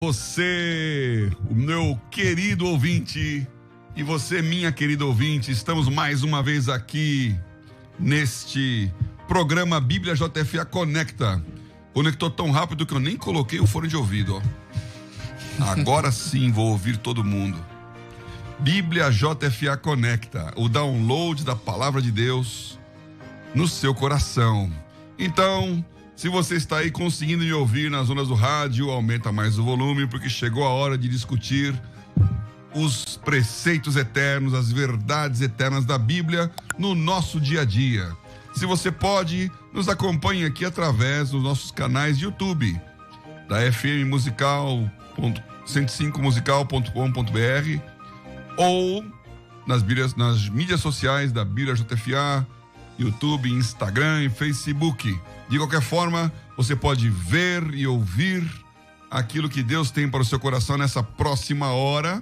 Você, o meu querido ouvinte, e você, minha querida ouvinte, estamos mais uma vez aqui neste programa Bíblia JFA Conecta. Conectou tão rápido que eu nem coloquei o fone de ouvido, ó. Agora sim vou ouvir todo mundo. Bíblia JFA Conecta, o download da palavra de Deus no seu coração. Então, se você está aí conseguindo me ouvir nas ondas do rádio, aumenta mais o volume, porque chegou a hora de discutir os preceitos eternos, as verdades eternas da Bíblia no nosso dia a dia. Se você pode, nos acompanhe aqui através dos nossos canais de YouTube, da FM Musical, 105musical.com.br, ou nas mídias sociais da Bíblia JFA, YouTube, Instagram e Facebook. De qualquer forma, você pode ver e ouvir aquilo que Deus tem para o seu coração nessa próxima hora,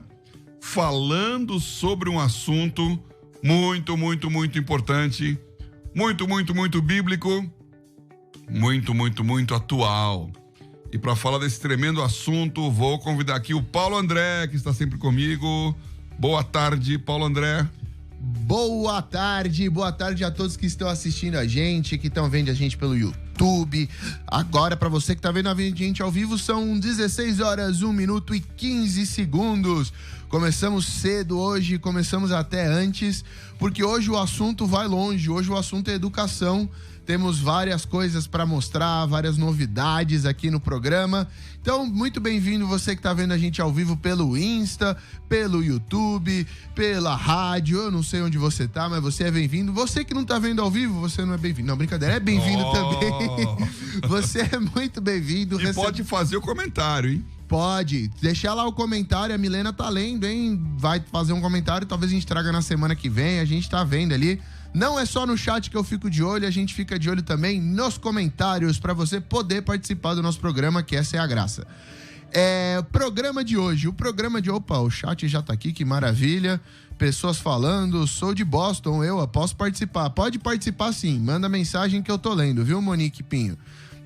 falando sobre um assunto muito importante, muito bíblico, muito atual. E para falar desse tremendo assunto, vou convidar aqui o Paulo André, que está sempre comigo. Boa tarde, Paulo André. Boa tarde a todos que estão assistindo a gente, que estão vendo a gente pelo YouTube. Agora, para você que está vendo a gente ao vivo, são 16 horas, 1 minuto e 15 segundos. Começamos cedo hoje, começamos até antes, porque hoje o assunto vai longe, hoje o assunto é educação. Temos várias coisas para mostrar, várias novidades aqui no programa. Então, muito bem-vindo você que está vendo a gente ao vivo pelo Insta, pelo YouTube, pela rádio. Eu não sei onde você tá, mas você é bem-vindo. Você que não tá vendo ao vivo, você não é bem-vindo. Não, brincadeira, é bem-vindo também. Você é muito bem-vindo. E pode fazer o comentário, hein? Pode, deixar lá o comentário, a Milena tá lendo, hein? Vai fazer um comentário, talvez a gente traga na semana que vem, a gente tá vendo ali. Não é só no chat que eu fico de olho, a gente fica de olho também nos comentários para você poder participar do nosso programa, que essa é a graça. O programa de hoje, opa, o chat já tá aqui, que maravilha. Pessoas falando, sou de Boston, posso participar. Pode participar sim, manda mensagem que eu tô lendo, viu, Monique Pinho?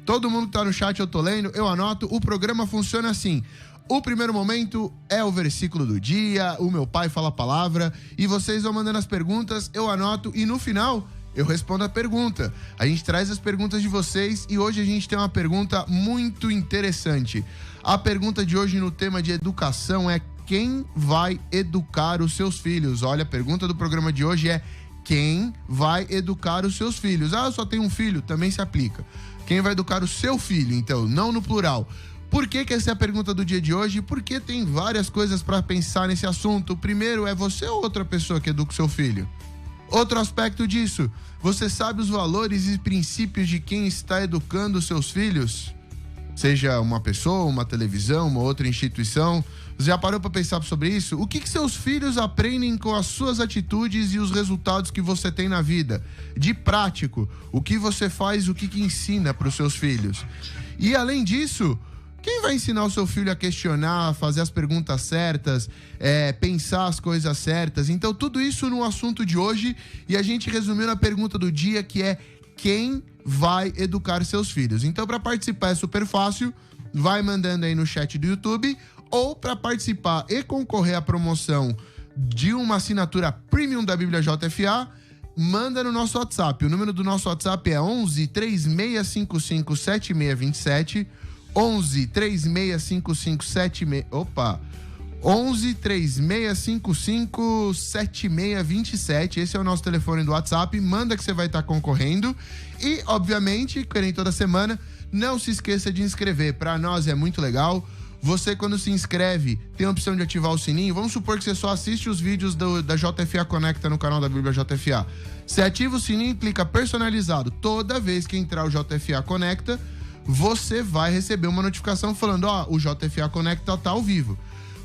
Todo mundo que tá no chat eu tô lendo, eu anoto. O programa funciona assim: o primeiro momento é o versículo do dia, o meu pai fala a palavra, e vocês vão mandando as perguntas, eu anoto, e no final eu respondo a pergunta. A gente traz as perguntas de vocês, e hoje a gente tem uma pergunta muito interessante. A pergunta de hoje no tema de educação é: quem vai educar os seus filhos? Olha, a pergunta do programa de hoje é: quem vai educar os seus filhos? Ah, eu só tenho um filho, também se aplica. Quem vai educar o seu filho, então, não no plural. Por que essa é a pergunta do dia de hoje? Porque tem várias coisas para pensar nesse assunto. Primeiro, é você ou outra pessoa que educa o seu filho? Outro aspecto disso, você sabe os valores e princípios de quem está educando os seus filhos? Seja uma pessoa, uma televisão, uma outra instituição. Você já parou para pensar sobre isso? O que seus filhos aprendem com as suas atitudes e os resultados que você tem na vida? De prático, o que você faz, o que ensina para os seus filhos? E além disso, quem vai ensinar o seu filho a questionar, fazer as perguntas certas, pensar as coisas certas? Então, tudo isso no assunto de hoje, e a gente resumiu na pergunta do dia, que é: quem vai educar seus filhos? Então, para participar é super fácil, vai mandando aí no chat do YouTube, ou para participar e concorrer à promoção de uma assinatura premium da Bíblia JFA, manda no nosso WhatsApp. O número do nosso WhatsApp é 11 3655 7627, 11 3655 76... Opa! 11 3655 7627. Esse é o nosso telefone do WhatsApp. Manda que você vai estar concorrendo. E, obviamente, que nem toda semana, não se esqueça de inscrever. Para nós é muito legal. Você, quando se inscreve, tem a opção de ativar o sininho. Vamos supor que você só assiste os vídeos da JFA Conecta no canal da Bíblia JFA. Você ativa o sininho e clica personalizado. Toda vez que entrar o JFA Conecta, você vai receber uma notificação falando: o JFA Conecta tá ao vivo.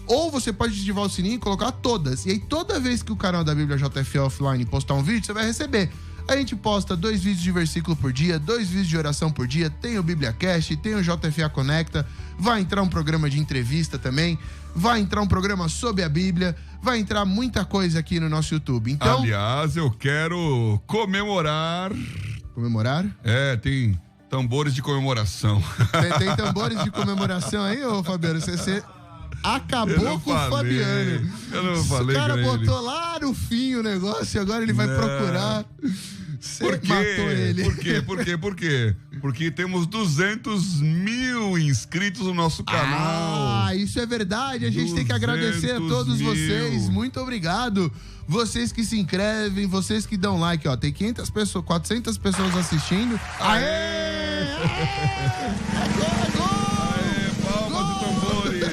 Ou você pode ativar o sininho e colocar todas. E aí, toda vez que o canal da Bíblia JFA Offline postar um vídeo, você vai receber. A gente posta 2 vídeos de versículo por dia, 2 vídeos de oração por dia, tem o BíbliaCast, tem o JFA Conecta, vai entrar um programa de entrevista também, vai entrar um programa sobre a Bíblia, vai entrar muita coisa aqui no nosso YouTube. Então, aliás, eu quero comemorar... Comemorar? Tem Tambores de comemoração. Tem tambores de comemoração aí, ô Fabiano? Você acabou com o Fabiano. Eu não falei. O cara botou lá no fim o negócio e agora ele vai procurar. Você matou ele. Por quê? Porque temos 200 mil inscritos no nosso canal. Isso é verdade. A gente tem que agradecer a todos vocês. Muito obrigado. Vocês que se inscrevem, vocês que dão like, ó. Tem 500 pessoas, 400 pessoas assistindo. Aê! Palmas de tambores.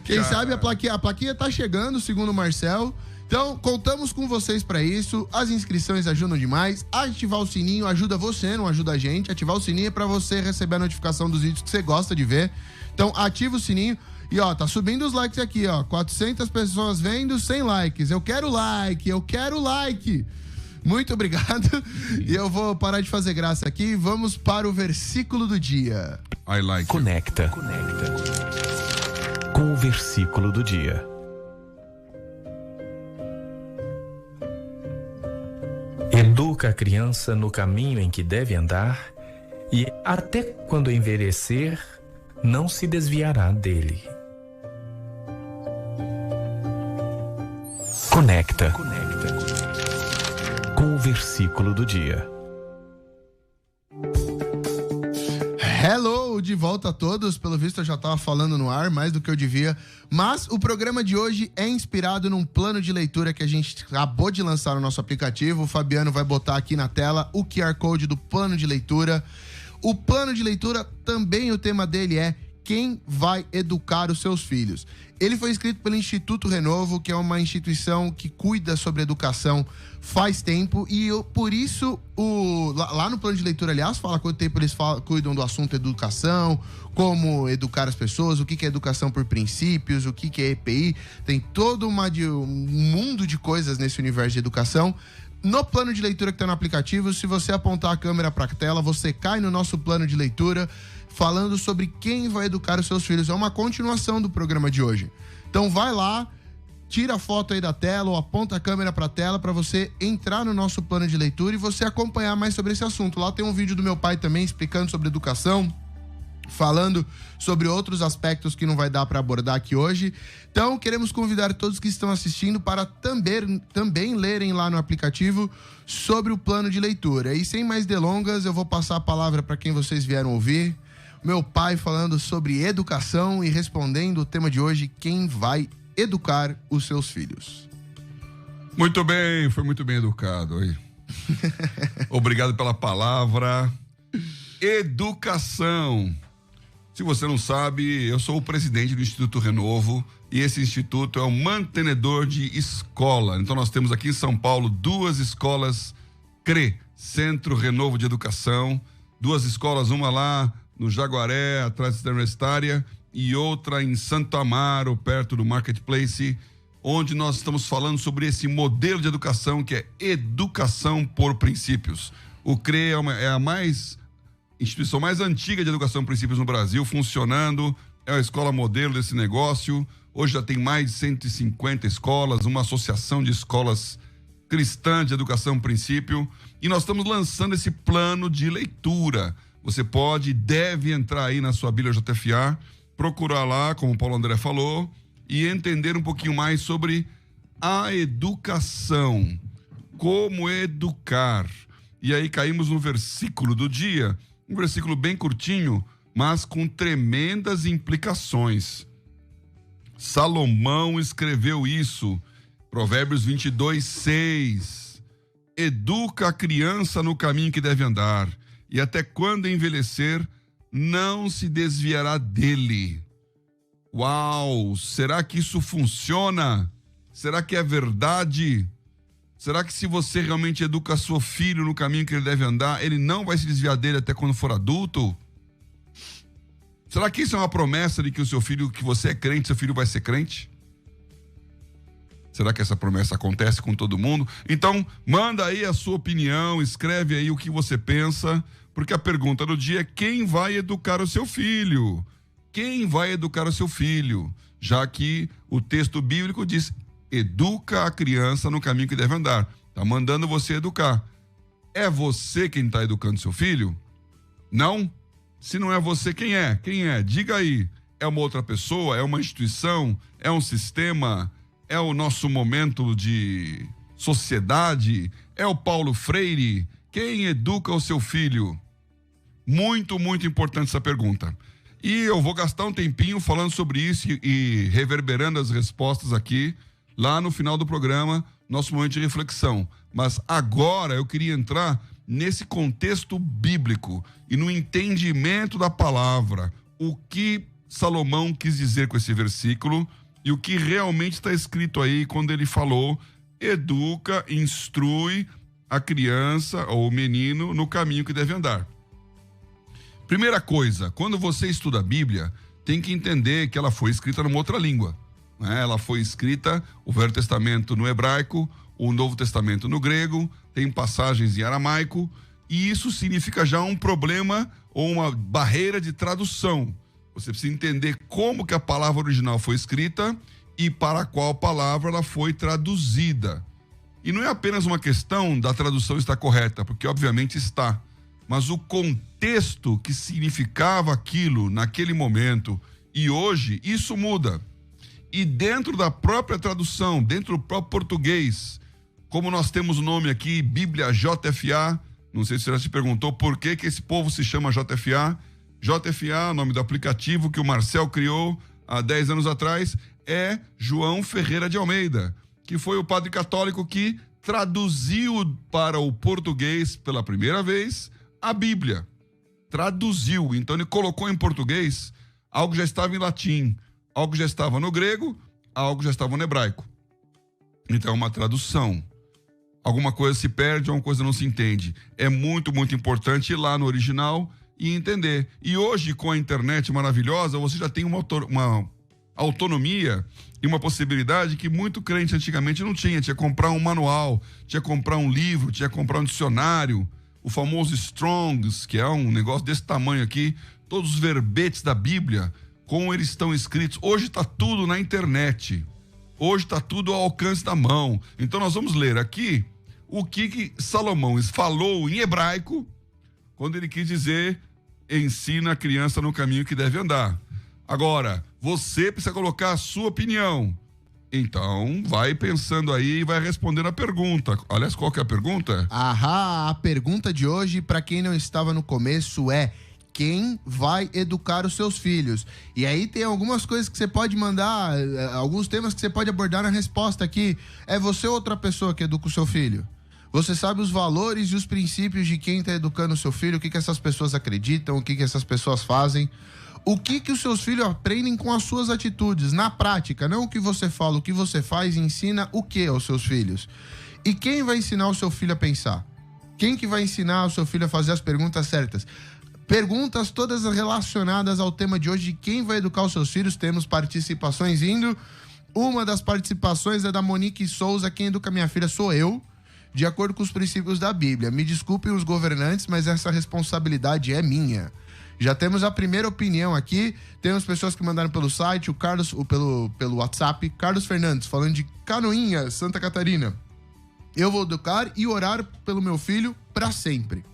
Quem sabe a plaquinha tá chegando, segundo o Marcel. Então, contamos com vocês para isso. As inscrições ajudam demais. Ativar o sininho ajuda você, não ajuda a gente. Ativar o sininho é para você receber a notificação dos vídeos que você gosta de ver. Então, ativa o sininho. E, ó, tá subindo os likes aqui, ó. 400 pessoas vendo, 100 likes. Eu quero like. Muito obrigado. E eu vou parar de fazer graça aqui. Vamos para o versículo do dia. I like. Conecta. Com o versículo do dia. Educa a criança no caminho em que deve andar, e até quando envelhecer, não se desviará dele. Conecta. Com o versículo do dia. Hello, de volta a todos. Pelo visto eu já tava falando no ar mais do que eu devia, mas o programa de hoje é inspirado num plano de leitura que a gente acabou de lançar no nosso aplicativo. O Fabiano vai botar aqui na tela o QR Code do plano de leitura. O plano de leitura também, o tema dele é Quem vai educar os seus filhos? Ele foi escrito pelo Instituto Renovo, que é uma instituição que cuida sobre educação faz tempo, e por isso, lá no plano de leitura, aliás, fala quanto tempo eles cuidam do assunto educação, como educar as pessoas, o que é educação por princípios, o que é EPI, tem todo um mundo de coisas nesse universo de educação. No plano de leitura que está no aplicativo, se você apontar a câmera para a tela, você cai no nosso plano de leitura, falando sobre quem vai educar os seus filhos. É uma continuação do programa de hoje. Então vai lá, tira a foto aí da tela ou aponta a câmera para a tela para você entrar no nosso plano de leitura e você acompanhar mais sobre esse assunto. Lá tem um vídeo do meu pai também explicando sobre educação, falando sobre outros aspectos que não vai dar para abordar aqui hoje. Então, queremos convidar todos que estão assistindo para também lerem lá no aplicativo sobre o plano de leitura. E sem mais delongas, eu vou passar a palavra para quem vocês vieram ouvir. Meu pai falando sobre educação e respondendo o tema de hoje, quem vai educar os seus filhos. Muito bem, foi muito bem educado aí. Obrigado pela palavra. Educação. Se você não sabe, eu sou o presidente do Instituto Renovo e esse instituto é um mantenedor de escola. Então nós temos aqui em São Paulo 2 escolas CRE, Centro Renovo de Educação, 2 escolas, uma lá no Jaguaré, atrás da Universitária, e outra em Santo Amaro, perto do Marketplace, onde nós estamos falando sobre esse modelo de educação que é educação por princípios. O CRE é a instituição mais antiga de educação por princípios no Brasil, funcionando, é a escola modelo desse negócio. Hoje já tem mais de 150 escolas, uma associação de escolas cristãs de educação por princípio, e nós estamos lançando esse plano de leitura. Você pode e deve entrar aí na sua Bíblia JFA, procurar lá, como o Paulo André falou, e entender um pouquinho mais sobre a educação, como educar. E aí caímos no versículo do dia, um versículo bem curtinho, mas com tremendas implicações. Salomão escreveu isso, Provérbios 22:6. Educa a criança no caminho que deve andar, e até quando envelhecer, não se desviará dele. Uau! Será que isso funciona? Será que é verdade? Será que se você realmente educa seu filho no caminho que ele deve andar, ele não vai se desviar dele até quando for adulto? Será que isso é uma promessa de que o seu filho, que você é crente, seu filho vai ser crente? Será que essa promessa acontece com todo mundo? Então, manda aí a sua opinião, escreve aí o que você pensa, porque a pergunta do dia é: quem vai educar o seu filho? Quem vai educar o seu filho? Já que o texto bíblico diz: educa a criança no caminho que deve andar. Está mandando você educar. É você quem está educando seu filho? Não? Se não é você, quem é? Quem é? Diga aí. É uma outra pessoa? É uma instituição? É um sistema? É o nosso momento de sociedade? É o Paulo Freire? Quem educa o seu filho? Muito, muito importante essa pergunta. E eu vou gastar um tempinho falando sobre isso e reverberando as respostas aqui, lá no final do programa, nosso momento de reflexão. Mas agora eu queria entrar nesse contexto bíblico e no entendimento da palavra, o que Salomão quis dizer com esse versículo e o que realmente está escrito aí quando ele falou: educa, instrui a criança ou o menino no caminho que deve andar. Primeira coisa, quando você estuda a Bíblia, tem que entender que ela foi escrita numa outra língua, né? Ela foi escrita, o Velho Testamento no hebraico, o Novo Testamento no grego, tem passagens em aramaico, e isso significa já um problema ou uma barreira de tradução. Você precisa entender como que a palavra original foi escrita e para qual palavra ela foi traduzida. E não é apenas uma questão da tradução estar correta, porque obviamente está, mas o contexto que significava aquilo naquele momento e hoje, isso muda. E dentro da própria tradução, dentro do próprio português, como nós temos o nome aqui, Bíblia JFA, não sei se você já se perguntou por que esse povo se chama JFA. JFA, nome do aplicativo que o Marcel criou há 10 anos atrás, é João Ferreira de Almeida, que foi o padre católico que traduziu para o português pela primeira vez a Bíblia. Traduziu, então ele colocou em português algo que já estava em latim, algo que já estava no grego, algo que já estava no hebraico. Então é uma tradução. Alguma coisa se perde, alguma coisa não se entende. É muito, muito importante ir lá no original e entender. E hoje, com a internet maravilhosa, você já tem uma autonomia e uma possibilidade que muito crente antigamente não tinha. Tinha que comprar um manual, tinha que comprar um livro, tinha que comprar um dicionário, o famoso Strongs, que é um negócio desse tamanho aqui, todos os verbetes da Bíblia, como eles estão escritos. Hoje está tudo na internet. Hoje está tudo ao alcance da mão. Então nós vamos ler aqui o que Salomão falou em hebraico quando ele quis dizer: ensina a criança no caminho que deve andar. Agora, você precisa colocar a sua opinião. Então, vai pensando aí e vai respondendo a pergunta. Aliás, qual que é a pergunta? A pergunta de hoje, para quem não estava no começo, é: quem vai educar os seus filhos? E aí tem algumas coisas que você pode mandar, alguns temas que você pode abordar na resposta aqui. É você ou outra pessoa que educa o seu filho? Você sabe os valores e os princípios de quem está educando o seu filho? O que essas pessoas acreditam? O que essas pessoas fazem? O que os seus filhos aprendem com as suas atitudes, na prática? Não o que você fala, o que você faz, ensina o que aos seus filhos? E quem vai ensinar o seu filho a pensar? Quem que vai ensinar o seu filho a fazer as perguntas certas? Perguntas todas relacionadas ao tema de hoje, de quem vai educar os seus filhos. Temos participações indo. Uma das participações é da Monique Souza: quem educa minha filha sou eu, de acordo com os princípios da Bíblia. Me desculpem os governantes, mas essa responsabilidade é minha. Já temos a primeira opinião aqui. Temos pessoas que mandaram pelo site, o Carlos, pelo WhatsApp. Carlos Fernandes, falando de Canoinhas, Santa Catarina. Eu vou educar e orar pelo meu filho para sempre.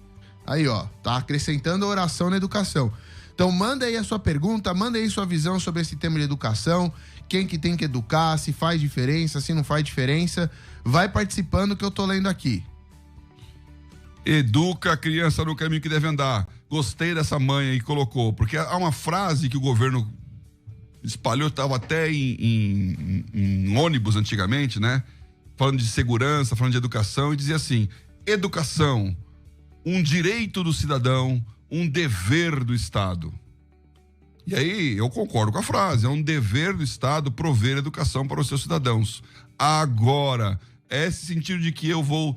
Aí, ó, tá acrescentando a oração na educação. Então, manda aí a sua pergunta, manda aí sua visão sobre esse tema de educação. Quem que tem que educar, se faz diferença, se não faz diferença. Vai participando que eu tô lendo aqui. Educa a criança no caminho que deve andar. Gostei dessa mãe aí que colocou, porque há uma frase que o governo espalhou, estava até em ônibus antigamente, né? Falando de segurança, falando de educação, e dizia assim: educação, um direito do cidadão, um dever do Estado. E aí eu concordo com a frase, é um dever do Estado prover educação para os seus cidadãos. Agora, esse sentido de que eu vou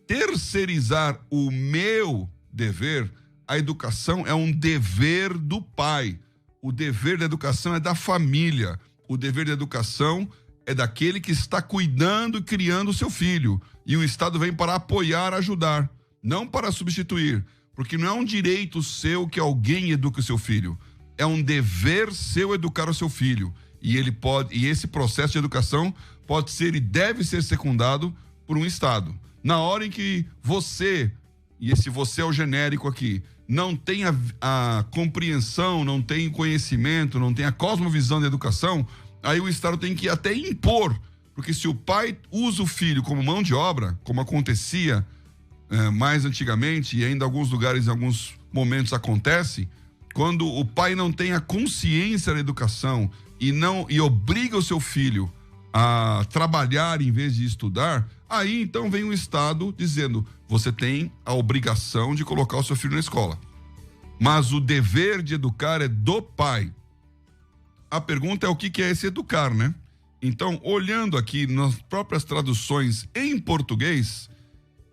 terceirizar o meu dever, a educação é um dever do pai. O dever da educação é da família. O dever da educação é daquele que está cuidando e criando o seu filho. E o Estado vem para apoiar, ajudar, não para substituir. Porque não é um direito seu que alguém eduque o seu filho. É um dever seu educar o seu filho. E esse processo de educação pode ser e deve ser secundado por um Estado. Na hora em que você, e esse você é o genérico aqui, não tem a compreensão, não tem conhecimento, não tem a cosmovisão da educação, aí o Estado tem que até impor, porque se o pai usa o filho como mão de obra, como acontecia mais antigamente, e ainda em alguns lugares, em alguns momentos acontece, quando o pai não tem a consciência da educação e obriga o seu filho a trabalhar em vez de estudar, aí então vem o Estado dizendo, você tem a obrigação de colocar o seu filho na escola. Mas o dever de educar é do pai. A pergunta é o que é esse educar, né? Então, olhando aqui nas próprias traduções em português,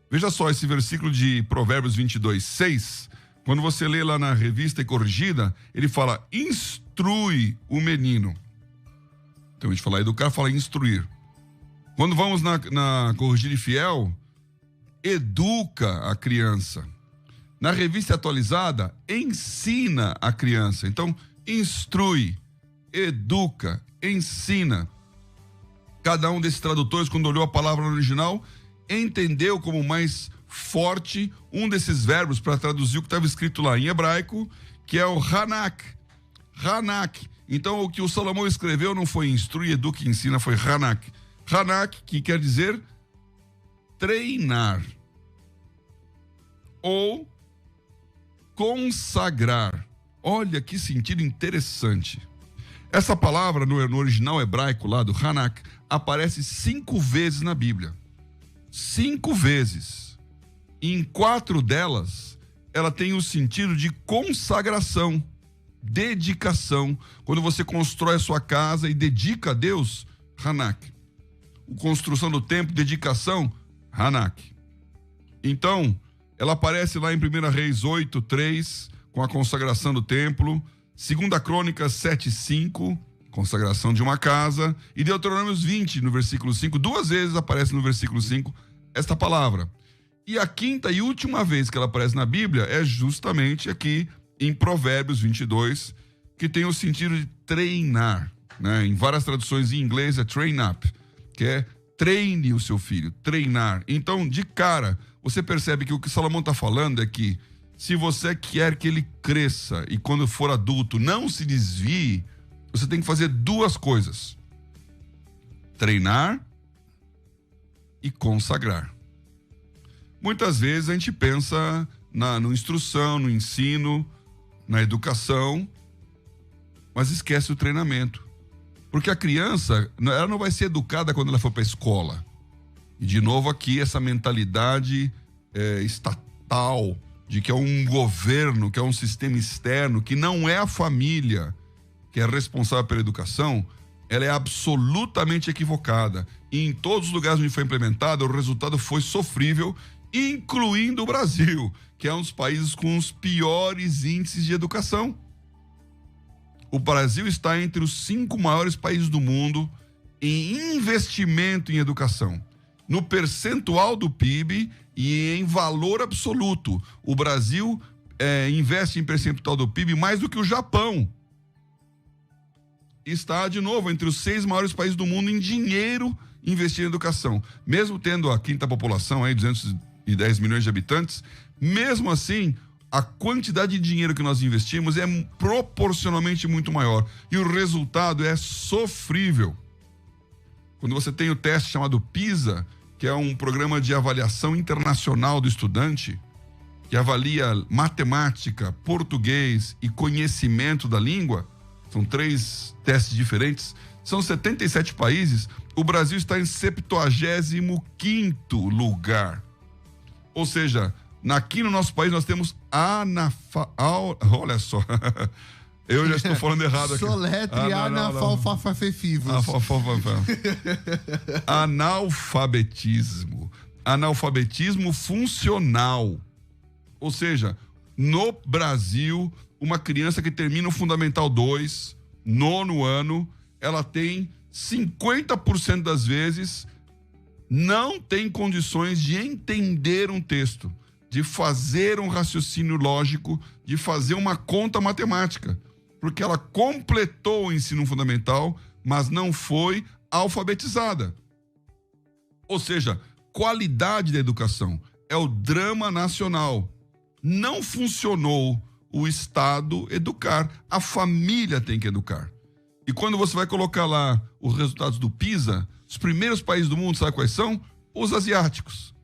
veja só esse versículo de Provérbios 22:6, quando você lê lá na Revista e Corrigida, ele fala, instrui o menino. Então, a gente fala educar, fala instruir. Quando vamos na Corrigida e Fiel, educa a criança. Na Revista Atualizada, ensina a criança. Então, instrui, educa, ensina. Cada um desses tradutores, quando olhou a palavra no original, entendeu como mais forte um desses verbos para traduzir o que estava escrito lá em hebraico, que é o hanak. Hanak. Então, o que o Salomão escreveu não foi instrui, educa e ensina, foi hanak. Hanak, que quer dizer treinar ou consagrar. Olha que sentido interessante. Essa palavra no original hebraico lá do Hanak aparece 5 vezes na Bíblia. 5 vezes. E em 4 delas, ela tem o sentido de consagração, dedicação. Quando você constrói a sua casa e dedica a Deus, Hanak. Construção do templo, dedicação, Hanak. Então, ela aparece lá em 1 Reis 8:3, com a consagração do templo. 2 Crônicas 7:5, consagração de uma casa. E Deuteronômios 20, no versículo 5, 2 vezes aparece no versículo 5 esta palavra. E a 5ª e última vez que ela aparece na Bíblia é justamente aqui em Provérbios 22, que tem o sentido de treinar, né? Em várias traduções em inglês é train up, que é treine o seu filho, treinar. Então, de cara, você percebe que o que Salomão está falando é que se você quer que ele cresça e quando for adulto não se desvie, você tem que fazer 2 coisas: treinar e consagrar. Muitas vezes a gente pensa na instrução, no ensino, na educação, mas esquece o treinamento. Porque a criança, ela não vai ser educada quando ela for para a escola. E de novo aqui essa mentalidade estatal, de que é um governo, que é um sistema externo, que não é a família que é responsável pela educação, ela é absolutamente equivocada. E em todos os lugares onde foi implementada, o resultado foi sofrível, incluindo o Brasil, que é um dos países com os piores índices de educação. O Brasil está entre os 5 maiores países do mundo em investimento em educação. No percentual do PIB e em valor absoluto. O Brasil investe em percentual do PIB mais do que o Japão. Está, de novo, entre os 6 maiores países do mundo em dinheiro investido em educação. Mesmo tendo a 5ª população, aí, 210 milhões de habitantes, mesmo assim, a quantidade de dinheiro que nós investimos é proporcionalmente muito maior. E o resultado é sofrível. Quando você tem o teste chamado PISA, que é um programa de avaliação internacional do estudante, que avalia matemática, português e conhecimento da língua, são 3 testes diferentes, são 77 países, o Brasil está em 75º lugar. Ou seja, aqui no nosso país nós temos olha só, eu já estou falando errado aqui. Soletre analfabefefivo. Analfabetismo. Analfabetismo funcional. Ou seja, no Brasil, uma criança que termina o Fundamental 2, 9º ano, ela tem 50% das vezes não tem condições de entender um texto, de fazer um raciocínio lógico, de fazer uma conta matemática, porque ela completou o ensino fundamental, mas não foi alfabetizada. Ou seja, qualidade da educação é o drama nacional. Não funcionou o Estado educar, a família tem que educar. E quando você vai colocar lá os resultados do PISA, os primeiros países do mundo, sabe quais são? Os asiáticos.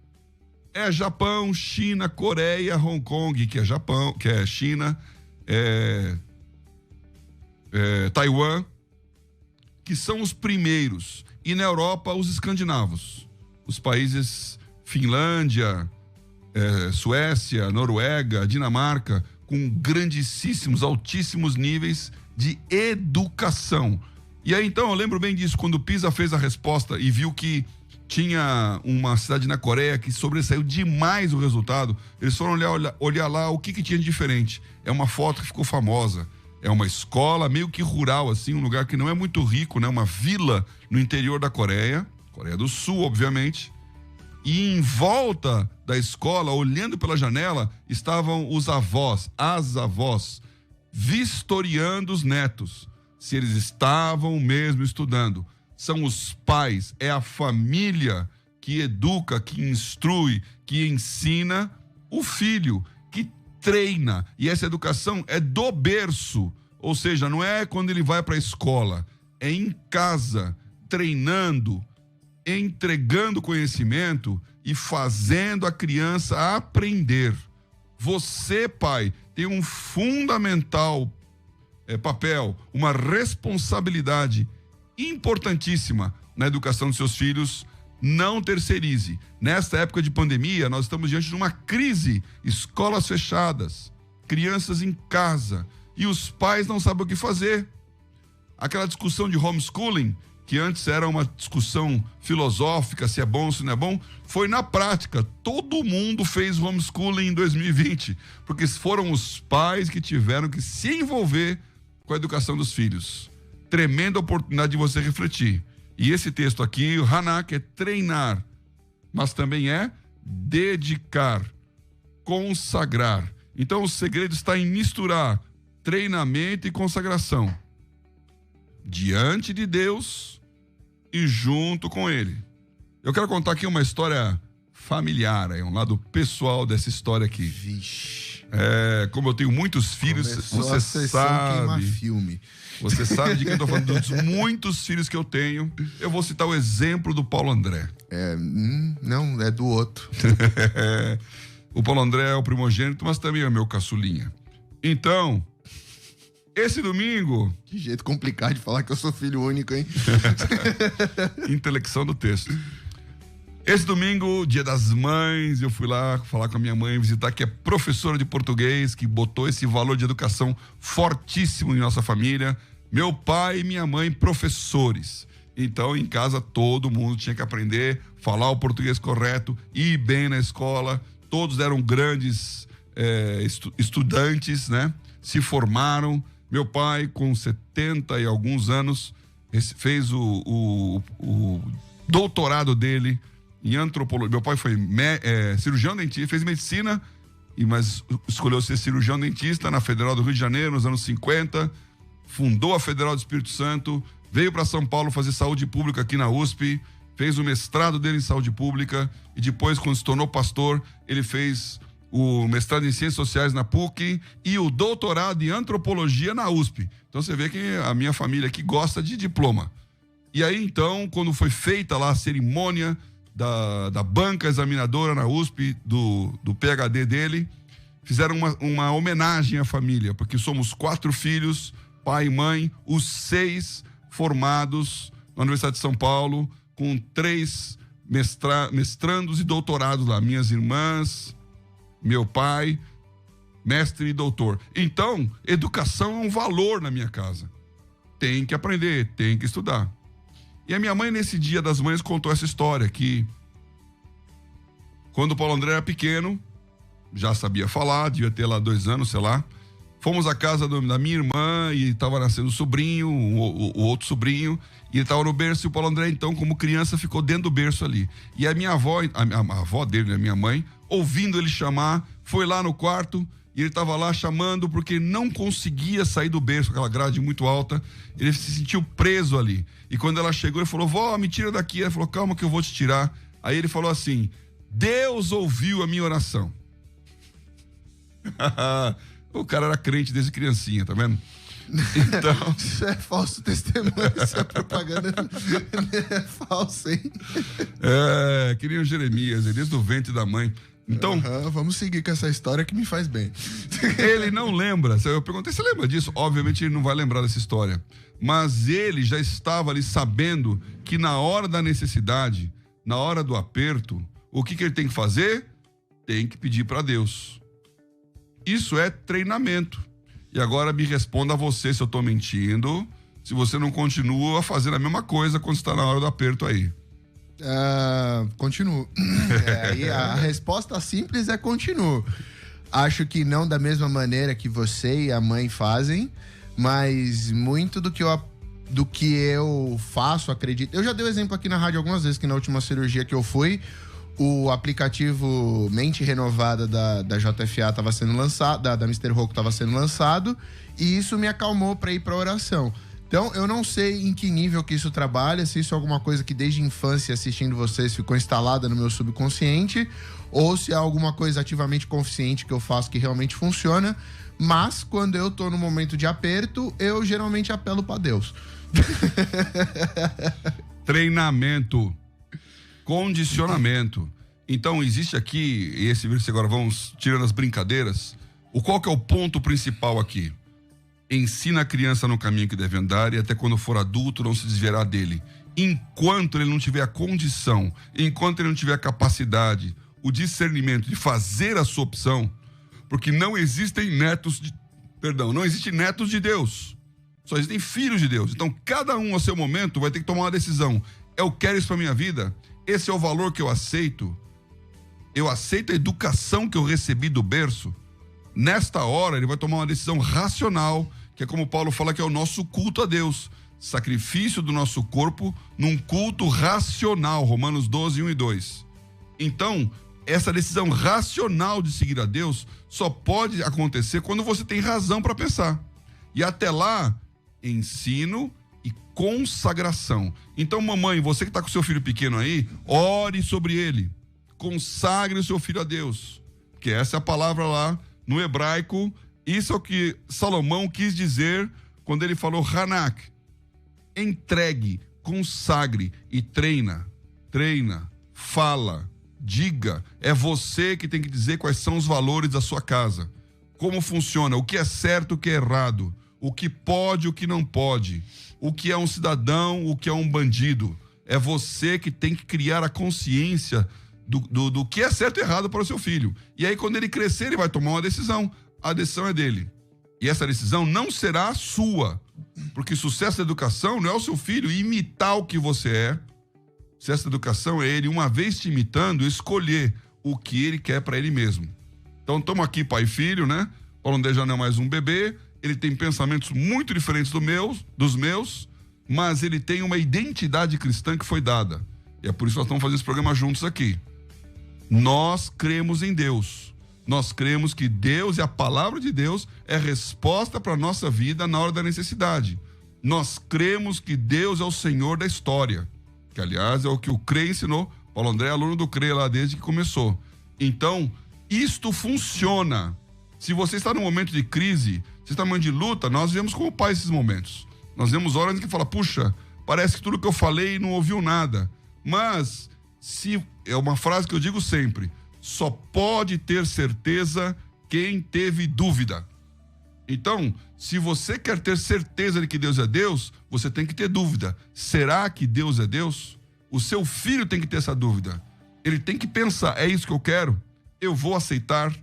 É Japão, China, Coreia, Hong Kong, que é Japão, que é China, Taiwan, que são os primeiros. E na Europa, os escandinavos. Os países Finlândia, Suécia, Noruega, Dinamarca, com grandíssimos, altíssimos níveis de educação. E aí, então, eu lembro bem disso, quando o PISA fez a resposta e viu que tinha uma cidade na Coreia que sobressaiu demais o resultado, eles foram olhar lá o que tinha de diferente. É uma foto que ficou famosa. É uma escola meio que rural, assim, um lugar que não é muito rico, né? Uma vila no interior da Coreia do Sul, obviamente. E em volta da escola, olhando pela janela, estavam os avós, as avós, vistoriando os netos, se eles estavam mesmo estudando. São os pais, é a família que educa, que instrui, que ensina o filho, que treina. E essa educação é do berço, ou seja, não é quando ele vai para a escola, é em casa, treinando, entregando conhecimento e fazendo a criança aprender. Você, pai, tem um fundamental papel, uma responsabilidade importantíssima na educação dos seus filhos. Não terceirize. Nesta época de pandemia, nós estamos diante de uma crise. Escolas fechadas, crianças em casa e os pais não sabem o que fazer. Aquela discussão de homeschooling, que antes era uma discussão filosófica, se é bom, se não é bom, foi na prática. Todo mundo fez homeschooling em 2020, porque foram os pais que tiveram que se envolver com a educação dos filhos. Tremenda oportunidade de você refletir. E esse texto aqui, o Hanak, é treinar, mas também é dedicar, consagrar. Então o segredo está em misturar treinamento e consagração diante de Deus e junto com Ele. Eu quero contar aqui uma história familiar, um lado pessoal dessa história aqui. Vixe. Como eu tenho muitos filhos, você sabe. Filme. Você sabe de quem eu tô falando, dos muitos filhos que eu tenho. Eu vou citar o exemplo do Paulo André. Não, é do outro. O Paulo André é o primogênito, mas também é meu caçulinha. Então, esse domingo... Que jeito complicado de falar que eu sou filho único, hein? Intelecção do texto. Esse domingo, Dia das Mães, eu fui lá falar com a minha mãe, visitar, que é professora de português, que botou esse valor de educação fortíssimo em nossa família. Meu pai e minha mãe, professores. Então, em casa, todo mundo tinha que aprender, falar o português correto, ir bem na escola. Todos eram grandes estudantes, né? Se formaram. Meu pai, com 70 e alguns anos, fez o doutorado dele em antropologia. Meu pai foi cirurgião dentista, fez medicina, mas escolheu ser cirurgião dentista na Federal do Rio de Janeiro, nos anos 50, fundou a Federal do Espírito Santo, veio para São Paulo fazer saúde pública aqui na USP, fez o mestrado dele em saúde pública e depois, quando se tornou pastor, ele fez o mestrado em ciências sociais na PUC e o doutorado em antropologia na USP. Então você vê que a minha família aqui gosta de diploma. E aí, então, quando foi feita lá a cerimônia da banca examinadora na USP, do PhD dele, fizeram uma homenagem à família, porque somos 4 filhos, pai e mãe, os 6 formados na Universidade de São Paulo, com 3 mestrandos e doutorados lá, minhas irmãs, meu pai, mestre e doutor. Então, educação é um valor na minha casa. Tem que aprender, tem que estudar. E a minha mãe, nesse Dia das Mães, contou essa história, que quando o Paulo André era pequeno, já sabia falar, devia ter lá 2 anos, sei lá, fomos à casa da minha irmã e estava nascendo o sobrinho, o outro sobrinho, e ele estava no berço, e o Paulo André, então, como criança, ficou dentro do berço ali. E a minha avó, a avó dele, a minha mãe, ouvindo ele chamar, foi lá no quarto, e ele estava lá chamando porque não conseguia sair do berço, aquela grade muito alta. Ele se sentiu preso ali. E quando ela chegou, ele falou: vó, me tira daqui. Ela falou: calma que eu vou te tirar. Aí ele falou assim: Deus ouviu a minha oração. O cara era crente desde criancinha, tá vendo? Então... Isso é falso testemunho, essa propaganda é falsa, hein? Que nem o Jeremias, desde o ventre da mãe. Então, vamos seguir com essa história que me faz bem. Ele não lembra. Eu perguntei, você lembra disso? Obviamente ele não vai lembrar dessa história. Mas ele já estava ali sabendo que na hora da necessidade, na hora do aperto, o que ele tem que fazer? Tem que pedir para Deus. Isso é treinamento. E agora me responda a você se eu estou mentindo, se você não continua fazendo a mesma coisa quando está na hora do aperto aí. Continuo. Aí a resposta simples é continuo. Acho que não da mesma maneira que você e a mãe fazem, mas muito do que eu faço, acredito. Eu já dei o exemplo aqui na rádio algumas vezes que na última cirurgia que eu fui, o aplicativo Mente Renovada da JFA estava sendo lançado, da Mr. Rocco estava sendo lançado, e isso me acalmou para ir para oração. Então, eu não sei em que nível que isso trabalha, se isso é alguma coisa que desde a infância, assistindo vocês, ficou instalada no meu subconsciente, ou se é alguma coisa ativamente consciente que eu faço que realmente funciona, mas quando eu tô no momento de aperto, eu geralmente apelo para Deus. Treinamento, condicionamento. Então, existe aqui, e esse versículo agora vamos tirando as brincadeiras, qual que é o ponto principal aqui? Ensina a criança no caminho que deve andar e até quando for adulto não se desviará dele. Enquanto ele não tiver a condição, enquanto ele não tiver a capacidade, o discernimento de fazer a sua opção, porque não existem netos de Deus. Só existem filhos de Deus. Então, cada um ao seu momento vai ter que tomar uma decisão. Eu quero isso para minha vida? Esse é o valor que eu aceito? Eu aceito a educação que eu recebi do berço? Nesta hora, ele vai tomar uma decisão racional, que é como Paulo fala que é o nosso culto a Deus. Sacrifício do nosso corpo num culto racional. Romanos 12, 1 e 2. Então, essa decisão racional de seguir a Deus só pode acontecer quando você tem razão para pensar. E até lá, ensino e consagração. Então, mamãe, você que está com seu filho pequeno aí, ore sobre ele. Consagre o seu filho a Deus. Que essa é a palavra lá no hebraico. Isso é o que Salomão quis dizer quando ele falou Hanak. Entregue, consagre e treina. Treina, fala, diga. É você que tem que dizer quais são os valores da sua casa. Como funciona, o que é certo, o que é errado. O que pode, o que não pode. O que é um cidadão, o que é um bandido. É você que tem que criar a consciência do que é certo e errado para o seu filho. E aí, quando ele crescer, ele vai tomar uma decisão. A decisão é dele. E essa decisão não será sua. Porque sucesso da educação não é o seu filho imitar o que você é. Sucesso da educação é ele, uma vez te imitando, escolher o que ele quer para ele mesmo. Então, estamos aqui, pai e filho, né? Paulo André já não é mais um bebê. Ele tem pensamentos muito diferentes dos meus, mas ele tem uma identidade cristã que foi dada. E é por isso que nós estamos fazendo esse programa juntos aqui. Nós cremos em Deus. Nós cremos que Deus e a palavra de Deus é resposta para a nossa vida na hora da necessidade. Nós cremos que Deus é o Senhor da história. Que, aliás, é o que o CRE ensinou. Paulo André é aluno do CRE lá desde que começou. Então, isto funciona. Se você está num momento de crise, se está num momento de luta, nós vemos como pai esses momentos. Nós vemos horas em que fala, puxa, parece que tudo que eu falei não ouviu nada. Mas, é uma frase que eu digo sempre, só pode ter certeza quem teve dúvida. Então, se você quer ter certeza de que Deus é Deus, você tem que ter dúvida. Será que Deus é Deus? O seu filho tem que ter essa dúvida. Ele tem que pensar, é isso que eu quero? Eu vou aceitar?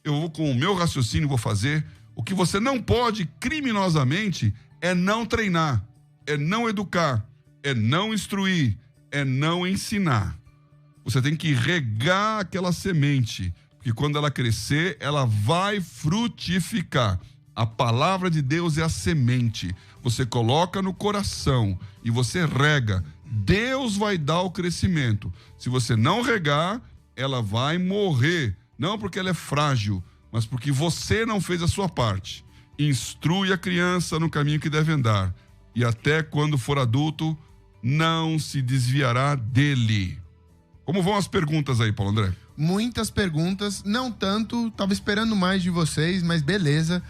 Eu vou com o meu raciocínio, vou fazer? O que você não pode, criminosamente, é não treinar, é não educar, é não instruir, é não ensinar. Você tem que regar aquela semente, porque quando ela crescer, ela vai frutificar. A palavra de Deus é a semente. Você coloca no coração e você rega. Deus vai dar o crescimento. Se você não regar, ela vai morrer. Não porque ela é frágil, mas porque você não fez a sua parte. Instrui a criança no caminho que deve andar. E até quando for adulto, não se desviará dele. Como vão as perguntas aí, Paulo André? Muitas perguntas, não tanto, tava esperando mais de vocês, mas beleza.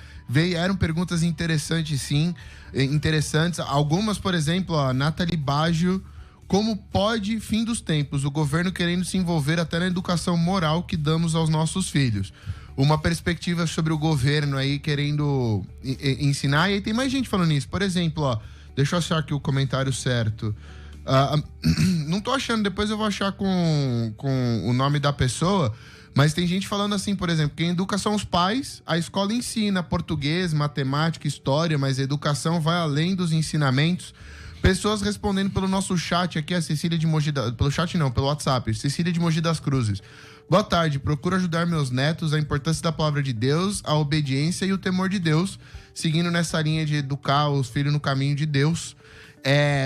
Eram perguntas interessantes, sim. Interessantes. Algumas, por exemplo, a Nathalie Baggio. Como pode, fim dos tempos, o governo querendo se envolver até na educação moral que damos aos nossos filhos? Uma perspectiva sobre o governo aí querendo ensinar. E aí tem mais gente falando isso. Por exemplo, ó, deixa eu achar aqui o comentário certo. Não tô achando, depois eu vou achar com o nome da pessoa. Mas tem gente falando assim, por exemplo, quem educa são os pais, a escola ensina português, matemática, história, mas a educação vai além dos ensinamentos. Pessoas respondendo pelo nosso chat aqui, a Cecília de Mogi pelo chat não, pelo WhatsApp, Cecília de Mogi das Cruzes. Boa tarde, procuro ajudar meus netos a importância da palavra de Deus, a obediência e o temor de Deus, seguindo nessa linha de educar os filhos no caminho de Deus.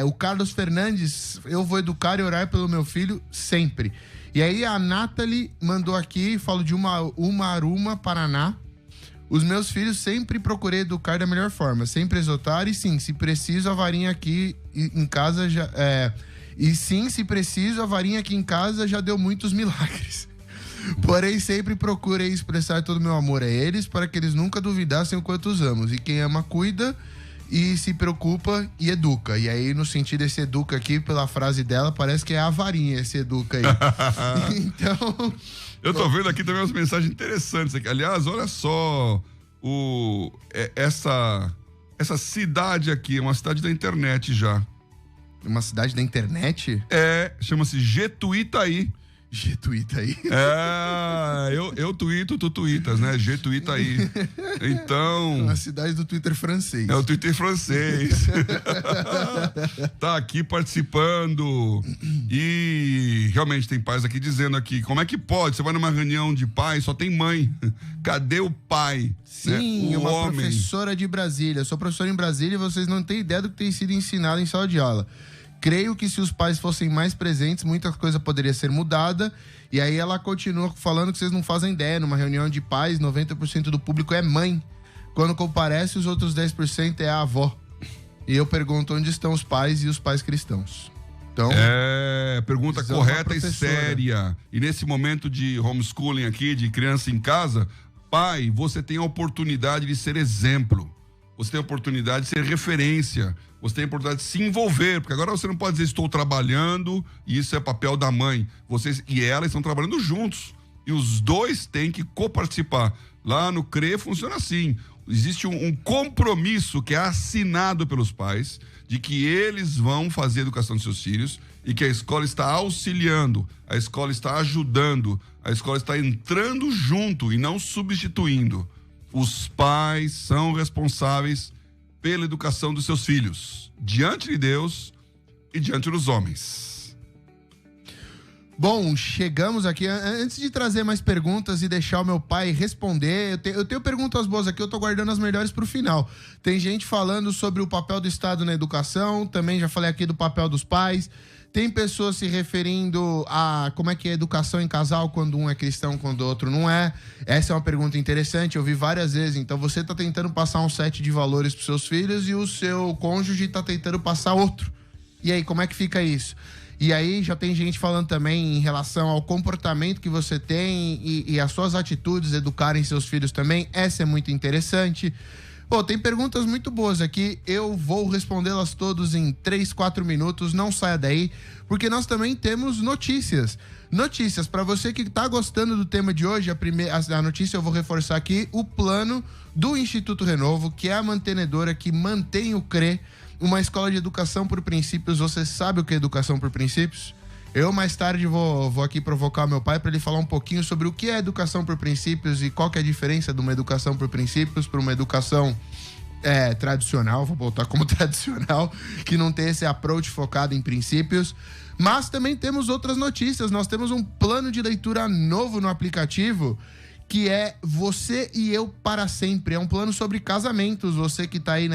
O Carlos Fernandes, eu vou educar e orar pelo meu filho sempre. E aí a Nathalie mandou aqui, falo de Umaruma, Paraná. Os meus filhos sempre procurei educar da melhor forma, sempre exortar e sim, se preciso, a varinha aqui em casa já... E sim, se preciso, a varinha aqui em casa já deu muitos milagres. Porém, sempre procurei expressar todo o meu amor a eles para que eles nunca duvidassem o quanto os amo. E quem ama, cuida e se preocupa e educa. E aí, no sentido desse educa aqui, pela frase dela, parece que é a varinha esse educa aí. Então... Eu tô vendo aqui também umas mensagens interessantes aqui. Aliás, olha só essa cidade aqui, é uma cidade da internet já. Uma cidade da internet? Chama-se Getuítaí. Getuítaí? Eu tuito, tu tuitas, né? Getuítaí. Então... É uma cidade do Twitter francês. É o Twitter francês. Tá aqui participando. E realmente tem pais aqui dizendo aqui, como é que pode? Você vai numa reunião de pais, só tem mãe. Cadê o pai? Sim, uma homem. Professora de Brasília. Eu sou professora em Brasília e vocês não têm ideia do que tem sido ensinado em sala de aula. Creio que se os pais fossem mais presentes, muita coisa poderia ser mudada. E aí ela continua falando que vocês não fazem ideia. Numa reunião de pais, 90% do público é mãe. Quando comparece, os outros 10% é a avó. E eu pergunto onde estão os pais e os pais cristãos. Então, pergunta correta e séria. E nesse momento de homeschooling aqui, de criança em casa, pai, você tem a oportunidade de ser exemplo. Você tem a oportunidade de ser referência. Você tem a oportunidade de se envolver, porque agora você não pode dizer estou trabalhando e isso é papel da mãe. Vocês e ela estão trabalhando juntos e os dois têm que coparticipar. Lá no CRE funciona assim. Existe um compromisso que é assinado pelos pais de que eles vão fazer a educação dos seus filhos e que a escola está auxiliando, a escola está ajudando, a escola está entrando junto e não substituindo. Os pais são responsáveis pela educação dos seus filhos, diante de Deus e diante dos homens. Bom, chegamos aqui. Antes de trazer mais perguntas e deixar o meu pai responder, eu tenho perguntas boas aqui, eu tô guardando as melhores pro final. Tem gente falando sobre o papel do Estado na educação, também já falei aqui do papel dos pais. Tem pessoas se referindo a como é que é a educação em casal quando um é cristão, quando o outro não é. Essa é uma pergunta interessante, eu vi várias vezes. Então você tá tentando passar um set de valores pros seus filhos e o seu cônjuge tá tentando passar outro. E aí, como é que fica isso? E aí já tem gente falando também em relação ao comportamento que você tem e as suas atitudes educarem seus filhos também. Essa é muito interessante. Pô, tem perguntas muito boas aqui, eu vou respondê-las todas em 3, 4 minutos, não saia daí, porque nós também temos notícias. Notícias, para você que tá gostando do tema de hoje, a notícia eu vou reforçar aqui, o plano do Instituto Renovo, que é a mantenedora que mantém o CRE, uma escola de educação por princípios. Você sabe o que é educação por princípios? Eu mais tarde vou aqui provocar meu pai para ele falar um pouquinho sobre o que é educação por princípios e qual que é a diferença de uma educação por princípios para uma educação tradicional, vou botar como tradicional, que não tem esse approach focado em princípios. Mas também temos outras notícias, nós temos um plano de leitura novo no aplicativo, que é Você e Eu para Sempre. É um plano sobre casamentos. Você que tá aí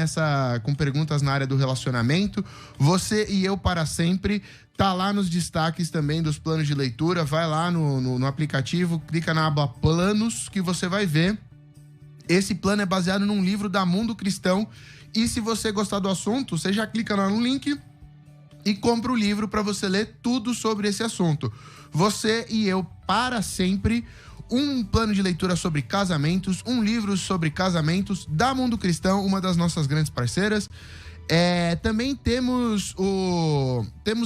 com perguntas na área do relacionamento, Você e Eu para Sempre, tá lá nos destaques também dos planos de leitura. Vai lá no aplicativo, clica na aba Planos, que você vai ver. Esse plano é baseado num livro da Mundo Cristão. E se você gostar do assunto, você já clica lá no link e compra o livro para você ler tudo sobre esse assunto. Você e eu, para sempre, um plano de leitura sobre casamentos, um livro sobre casamentos da Mundo Cristão, uma das nossas grandes parceiras. Também temos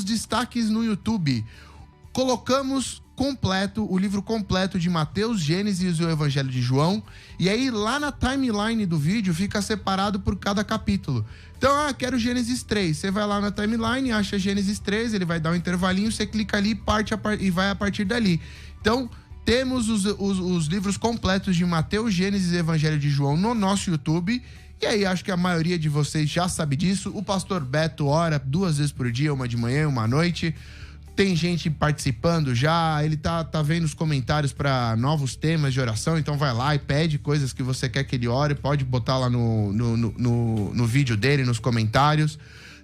destaques no YouTube. Colocamos o livro completo de Mateus, Gênesis e o Evangelho de João. E aí, lá na timeline do vídeo, fica separado por cada capítulo. Então, quero Gênesis 3. Você vai lá na timeline, acha Gênesis 3, ele vai dar um intervalinho, você clica ali e vai a partir dali. Então, temos os livros completos de Mateus, Gênesis e Evangelho de João no nosso YouTube. E aí, acho que a maioria de vocês já sabe disso. O pastor Beto ora 2 vezes por dia, uma de manhã e uma à noite. Tem gente participando já, ele tá vendo os comentários para novos temas de oração, então vai lá e pede coisas que você quer que ele ore, pode botar lá no vídeo dele, nos comentários.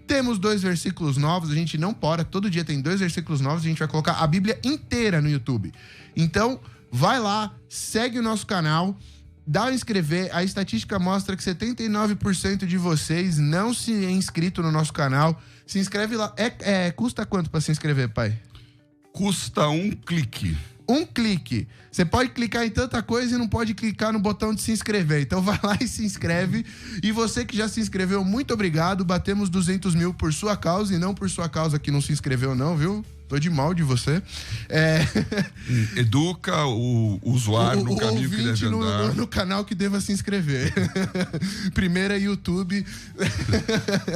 Temos 2 versículos novos, a gente não para, todo dia tem 2 versículos novos, a gente vai colocar a Bíblia inteira no YouTube. Então, vai lá, segue o nosso canal, dá um inscrever, a estatística mostra que 79% de vocês não se é inscrito no nosso canal. Se inscreve lá. Custa quanto pra se inscrever, pai? Custa um clique. Um clique. Você pode clicar em tanta coisa e não pode clicar no botão de se inscrever. Então vai lá e se inscreve. E você que já se inscreveu, muito obrigado. Batemos 200 mil por sua causa e não por sua causa que não se inscreveu não, viu? Tô de mal de você. Educa o usuário no caminho que deve andar. No canal que deva se inscrever. Primeiro é YouTube.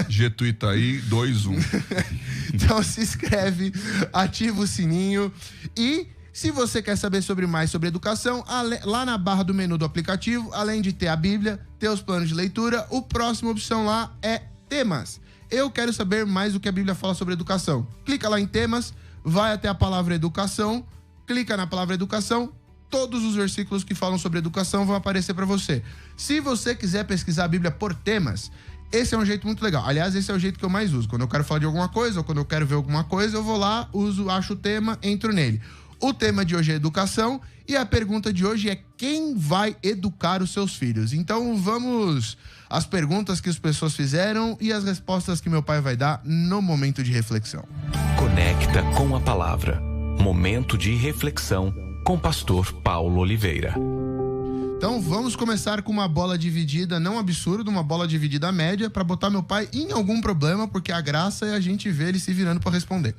Getuitaí 21. Então se inscreve, ativa o sininho e... Se você quer saber mais sobre educação, lá na barra do menu do aplicativo, além de ter a Bíblia, ter os planos de leitura, a próxima opção lá é temas. Eu quero saber mais o que a Bíblia fala sobre educação. Clica lá em temas, vai até a palavra educação, clica na palavra educação, todos os versículos que falam sobre educação vão aparecer para você. Se você quiser pesquisar a Bíblia por temas, esse é um jeito muito legal. Aliás, esse é o jeito que eu mais uso. Quando eu quero falar de alguma coisa ou quando eu quero ver alguma coisa, eu vou lá, acho o tema, entro nele. O tema de hoje é educação e a pergunta de hoje é quem vai educar os seus filhos? Então vamos às perguntas que as pessoas fizeram e as respostas que meu pai vai dar no momento de reflexão. Conecta com a palavra. Momento de reflexão com o pastor Paulo Oliveira. Então vamos começar com uma bola dividida, não absurdo, uma bola dividida média para botar meu pai em algum problema, porque a graça é a gente ver ele se virando para responder.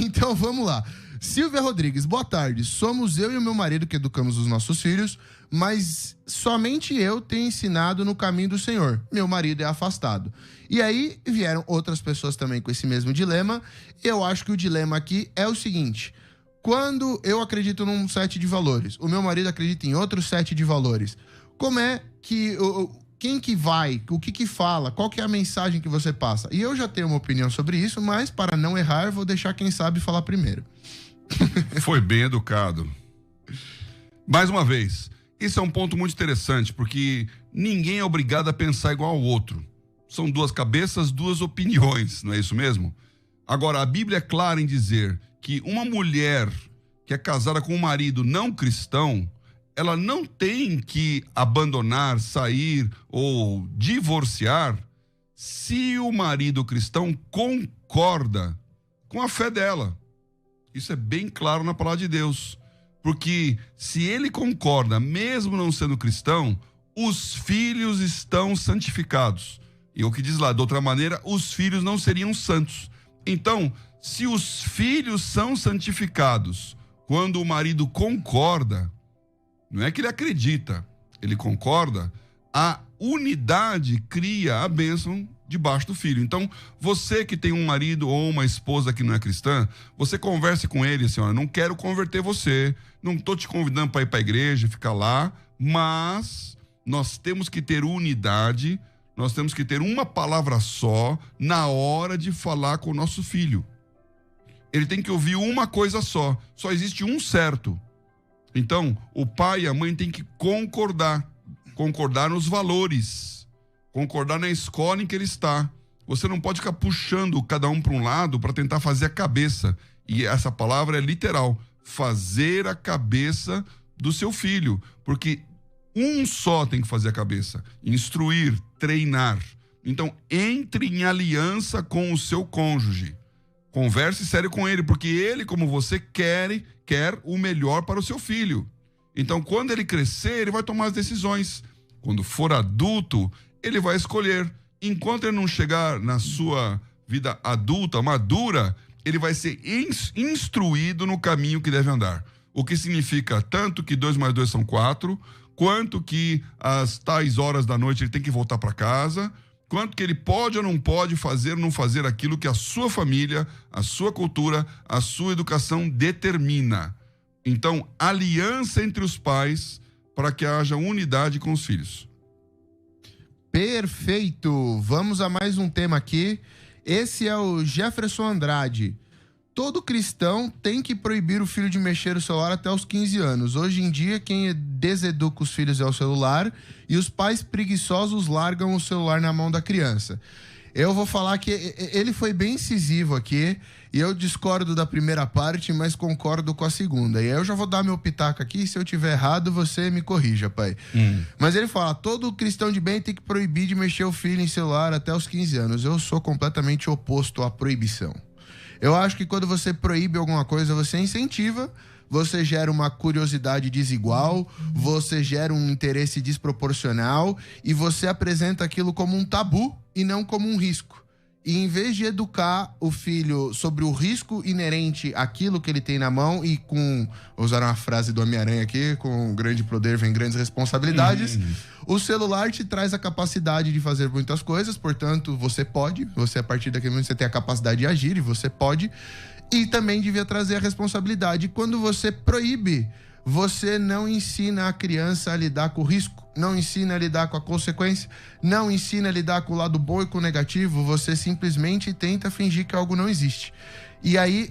Então vamos lá. Silvia Rodrigues, boa tarde. Somos eu e o meu marido que educamos os nossos filhos, mas somente eu tenho ensinado no caminho do Senhor. Meu marido é afastado. E aí vieram outras pessoas também com esse mesmo dilema. Eu acho que o dilema aqui é o seguinte: quando eu acredito num set de valores, o meu marido acredita em outro set de valores, como é que... Quem que vai? O que que fala? Qual que é a mensagem que você passa? E eu já tenho uma opinião sobre isso, mas para não errar, vou deixar quem sabe falar primeiro. Foi bem educado. Mais uma vez, isso é um ponto muito interessante, porque ninguém é obrigado a pensar igual ao outro. São 2 cabeças, 2 opiniões, não é isso mesmo? Agora, a Bíblia é clara em dizer que uma mulher que é casada com um marido não cristão, ela não tem que abandonar, sair ou divorciar se o marido cristão concorda com a fé dela. Isso é bem claro na palavra de Deus. Porque se ele concorda, mesmo não sendo cristão, os filhos estão santificados. E o que diz lá, de outra maneira, os filhos não seriam santos. Então, se os filhos são santificados quando o marido concorda, não é que ele acredita, ele concorda, a unidade cria a bênção debaixo do filho. Então, você que tem um marido ou uma esposa que não é cristã, você converse com ele assim: olha, não quero converter você, não estou te convidando para ir para a igreja, ficar lá, mas nós temos que ter unidade, nós temos que ter uma palavra só na hora de falar com o nosso filho. Ele tem que ouvir uma coisa só existe um certo. Então, o pai e a mãe têm que concordar nos valores, concordar na escola em que ele está. Você não pode ficar puxando cada um para um lado para tentar fazer a cabeça. E essa palavra é literal, fazer a cabeça do seu filho, porque um só tem que fazer a cabeça, instruir, treinar. Então, entre em aliança com o seu cônjuge. Converse sério com ele, porque ele, como você, quer o melhor para o seu filho. Então, quando ele crescer, ele vai tomar as decisões. Quando for adulto, ele vai escolher. Enquanto ele não chegar na sua vida adulta, madura, ele vai ser instruído no caminho que deve andar. O que significa tanto que 2 mais 2 são 4, quanto que às tais horas da noite ele tem que voltar para casa, quanto que ele pode ou não pode fazer ou não fazer aquilo que a sua família, a sua cultura, a sua educação determina. Então, aliança entre os pais para que haja unidade com os filhos. Perfeito! Vamos a mais um tema aqui. Esse é o Jefferson Andrade. Todo cristão tem que proibir o filho de mexer o celular até os 15 anos. Hoje em dia, quem deseduca os filhos é o celular e os pais preguiçosos largam o celular na mão da criança. Eu vou falar que ele foi bem incisivo aqui e eu discordo da primeira parte, mas concordo com a segunda. E aí eu já vou dar meu pitaco aqui, se eu tiver errado, você me corrija, pai. Mas ele fala, todo cristão de bem tem que proibir de mexer o filho em celular até os 15 anos. Eu sou completamente oposto à proibição. Eu acho que quando você proíbe alguma coisa, você incentiva, você gera uma curiosidade desigual, você gera um interesse desproporcional e você apresenta aquilo como um tabu e não como um risco. E em vez de educar o filho sobre o risco inerente àquilo que ele tem na mão e com, vou usar uma frase do Homem-Aranha aqui, com grande poder vem grandes responsabilidades, o celular te traz a capacidade de fazer muitas coisas, portanto, você a partir daquele momento você tem a capacidade de agir e você pode, e também devia trazer a responsabilidade. Quando você proíbe, você não ensina a criança a lidar com o risco, não ensina a lidar com a consequência, não ensina a lidar com o lado bom e com o negativo, você simplesmente tenta fingir que algo não existe. E aí,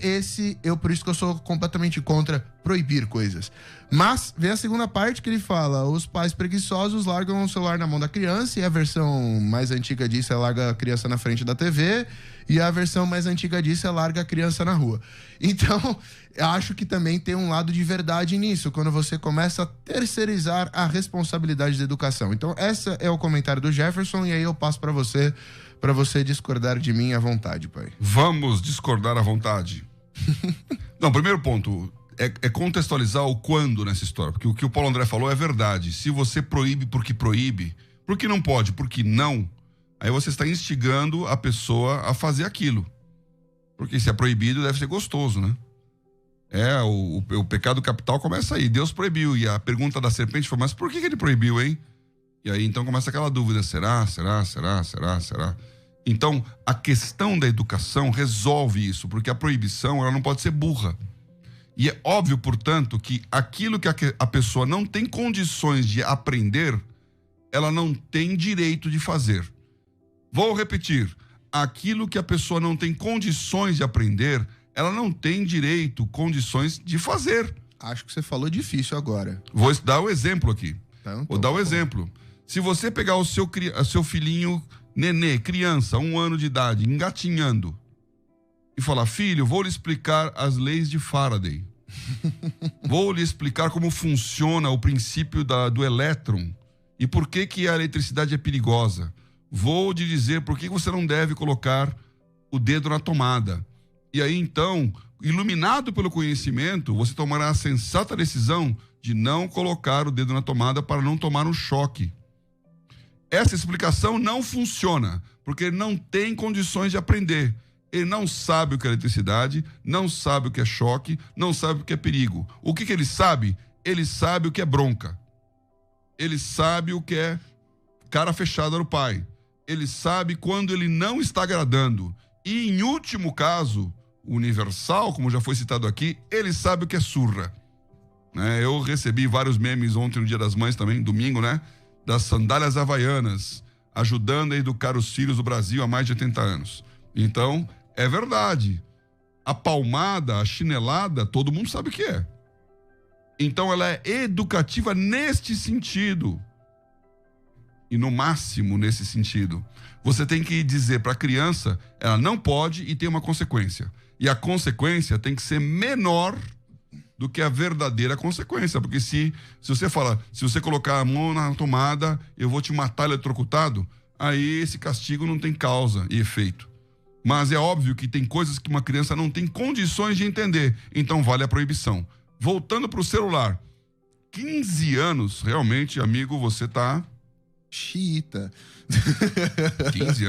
por isso que eu sou completamente contra proibir coisas. Mas, vem a segunda parte que ele fala, os pais preguiçosos largam o celular na mão da criança, e a versão mais antiga disso é larga a criança na frente da TV, e a versão mais antiga disso é larga a criança na rua. Então, acho que também tem um lado de verdade nisso, quando você começa a terceirizar a responsabilidade da educação. Então, esse é o comentário do Jefferson, e aí eu passo para você discordar de mim à vontade, pai. Vamos discordar à vontade. Não, primeiro ponto é contextualizar o quando nessa história, porque o que o Paulo André falou é verdade. Se você proíbe, porque não pode, porque não, aí você está instigando a pessoa a fazer aquilo. Porque se é proibido, deve ser gostoso, né? O pecado capital começa aí. Deus proibiu, e a pergunta da serpente foi, mas por que ele proibiu, hein? E aí então começa aquela dúvida, será? Então, a questão da educação resolve isso, porque a proibição ela não pode ser burra. E é óbvio, portanto, que aquilo que a pessoa não tem condições de aprender, ela não tem direito de fazer. Vou repetir, aquilo que a pessoa não tem condições de aprender, ela não tem direito, condições de fazer. Acho que você falou difícil agora. Vou dar o exemplo aqui. Então, vou dar o exemplo. Se você pegar o seu filhinho, nenê, criança, 1 ano de idade, engatinhando, e falar, filho, vou lhe explicar as leis de Faraday. Vou lhe explicar como funciona o princípio do elétron e por que a eletricidade é perigosa. Vou lhe dizer por que você não deve colocar o dedo na tomada. E aí, então, iluminado pelo conhecimento, você tomará a sensata decisão de não colocar o dedo na tomada para não tomar um choque. Essa explicação não funciona, porque ele não tem condições de aprender. Ele não sabe o que é eletricidade, não sabe o que é choque, não sabe o que é perigo. O que ele sabe? Ele sabe o que é bronca. Ele sabe o que é cara fechada no pai. Ele sabe quando ele não está agradando. E, em último caso, universal, como já foi citado aqui, ele sabe o que é surra. Eu recebi vários memes ontem no Dia das Mães também, domingo, das sandálias havaianas, ajudando a educar os filhos do Brasil há mais de 80 anos. Então, é verdade. A palmada, a chinelada, todo mundo sabe o que é. Então, ela é educativa neste sentido. E no máximo nesse sentido. Você tem que dizer para a criança, ela não pode e tem uma consequência. E a consequência tem que ser menor do que a verdadeira consequência. Porque se você fala, se você colocar a mão na tomada, eu vou te matar eletrocutado, aí esse castigo não tem causa e efeito. Mas é óbvio que tem coisas que uma criança não tem condições de entender, então vale a proibição. Voltando para o celular, 15 anos, realmente, amigo, você tá... Xiita. 15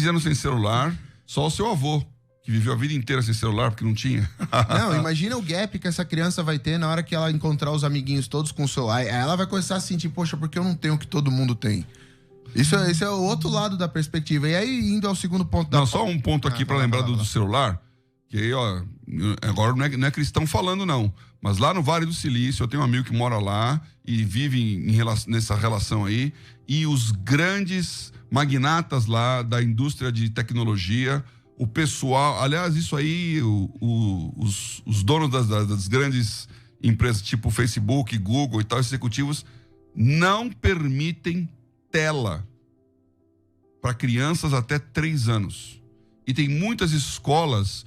anos sem celular, só o seu avô, que viveu a vida inteira sem celular, porque não tinha. Não, imagina o gap que essa criança vai ter na hora que ela encontrar os amiguinhos todos com o celular. Aí ela vai começar a sentir, poxa, porque eu não tenho o que todo mundo tem. Esse é o outro lado da perspectiva. E aí, indo ao segundo ponto da... Não, só um ponto aqui para lembrar do celular, que aí, ó, agora não é cristão falando, não. Mas lá no Vale do Silício, eu tenho um amigo que mora lá e vive nessa relação aí. E os grandes magnatas lá da indústria de tecnologia, o pessoal... Aliás, isso aí, os donos das grandes empresas, tipo Facebook, Google e tal, executivos, não permitem tela para crianças até 3 anos. E tem muitas escolas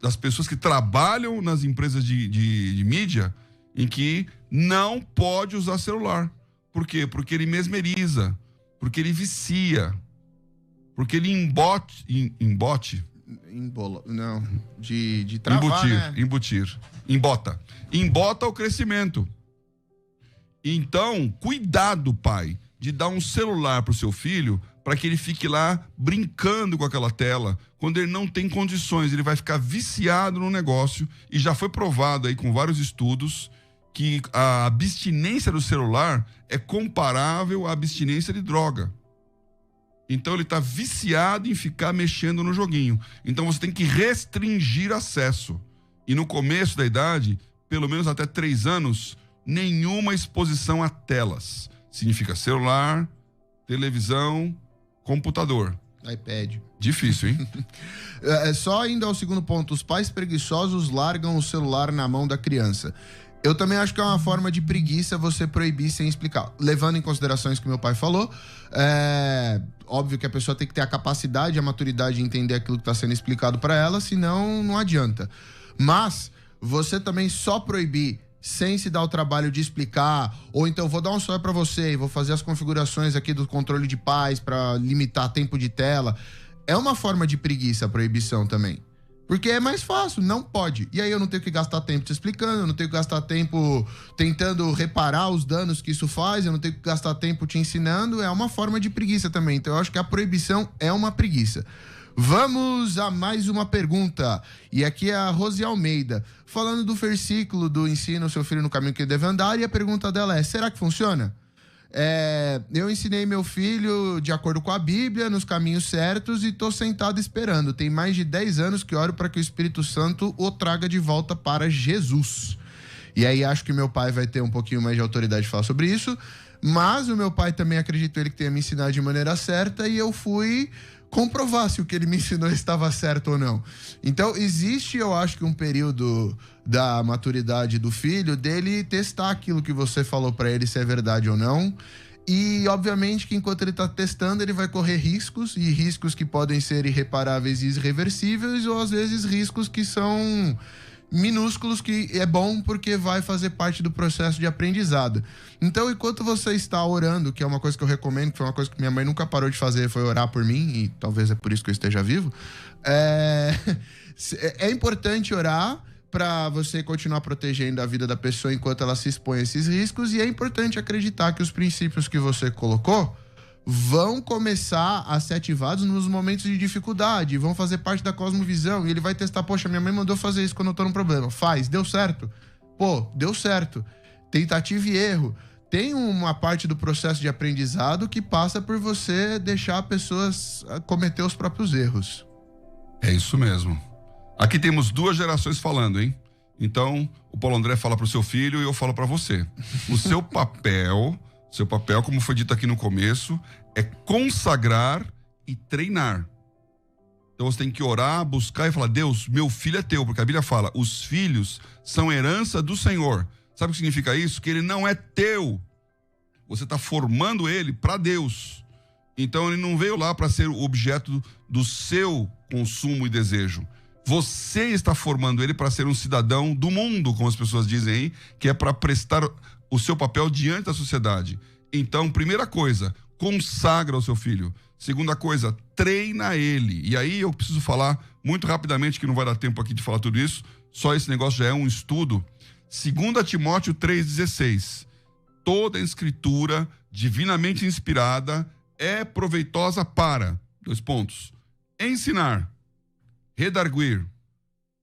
das pessoas que trabalham nas empresas de mídia em que não pode usar celular. Por quê? Porque ele mesmeriza, porque ele vicia, porque ele travar, embota o crescimento. Então, cuidado, pai, de dar um celular pro seu filho para que ele fique lá brincando com aquela tela. Quando ele não tem condições, ele vai ficar viciado no negócio. E já foi provado aí com vários estudos que a abstinência do celular é comparável à abstinência de droga. Então ele está viciado em ficar mexendo no joguinho. Então você tem que restringir acesso. E no começo da idade, pelo menos até 3 anos, nenhuma exposição a telas. Significa celular, televisão, computador. iPad. Difícil, hein? Só indo ao segundo ponto, os pais preguiçosos largam o celular na mão da criança. Eu também acho que é uma forma de preguiça você proibir sem explicar. Levando em consideração isso que meu pai falou, óbvio que a pessoa tem que ter a capacidade, a maturidade de entender aquilo que está sendo explicado para ela, senão não adianta. Mas você também só proibir sem se dar o trabalho de explicar, ou então vou dar um software para você e vou fazer as configurações aqui do controle de paz para limitar tempo de tela, é uma forma de preguiça a proibição também. Porque é mais fácil, não pode. E aí eu não tenho que gastar tempo te explicando, eu não tenho que gastar tempo tentando reparar os danos que isso faz, eu não tenho que gastar tempo te ensinando, é uma forma de preguiça também. Então eu acho que a proibição é uma preguiça. Vamos a mais uma pergunta. E aqui é a Rose Almeida, falando do versículo do ensino o seu filho no caminho que ele deve andar, e a pergunta dela é, será que funciona? Eu ensinei meu filho de acordo com a Bíblia, nos caminhos certos, e tô sentado esperando. Tem mais de 10 anos que oro para que o Espírito Santo o traga de volta para Jesus. E aí acho que meu pai vai ter um pouquinho mais de autoridade de falar sobre isso, mas o meu pai também, acredito ele que tenha me ensinado de maneira certa, e eu fui comprovar se o que ele me ensinou estava certo ou não. Então, existe, eu acho que um período da maturidade do filho, dele testar aquilo que você falou para ele, se é verdade ou não. E, obviamente, que enquanto ele tá testando, ele vai correr riscos, e riscos que podem ser irreparáveis e irreversíveis, ou às vezes riscos que são minúsculos, que é bom porque vai fazer parte do processo de aprendizado. Então, enquanto você está orando, que é uma coisa que eu recomendo, que foi uma coisa que minha mãe nunca parou de fazer, foi orar por mim, e talvez é por isso que eu esteja vivo, é importante orar para você continuar protegendo a vida da pessoa enquanto ela se expõe a esses riscos, e é importante acreditar que os princípios que você colocou vão começar a ser ativados nos momentos de dificuldade, vão fazer parte da cosmovisão, e ele vai testar, poxa, minha mãe mandou fazer isso quando eu tô num problema. Faz, deu certo? Pô, deu certo. Tentativa e erro. Tem uma parte do processo de aprendizado que passa por você deixar pessoas cometer os próprios erros. É isso mesmo. Aqui temos 2 gerações falando, hein? Então, o Paulo André fala pro seu filho e eu falo para você. O seu papel, como foi dito aqui no começo, é consagrar e treinar. Então você tem que orar, buscar e falar, Deus, meu filho é teu, porque a Bíblia fala, os filhos são herança do Senhor. Sabe o que significa isso? Que ele não é teu. Você está formando ele para Deus. Então ele não veio lá para ser o objeto do seu consumo e desejo. Você está formando ele para ser um cidadão do mundo, como as pessoas dizem aí, que é para prestar o seu papel diante da sociedade. Então, primeira coisa, consagra o seu filho. Segunda coisa, treina ele. E aí eu preciso falar muito rapidamente, que não vai dar tempo aqui de falar tudo isso, só esse negócio já é um estudo. 2 Timóteo 3,16. Toda a escritura divinamente inspirada é proveitosa para, ensinar, redarguir,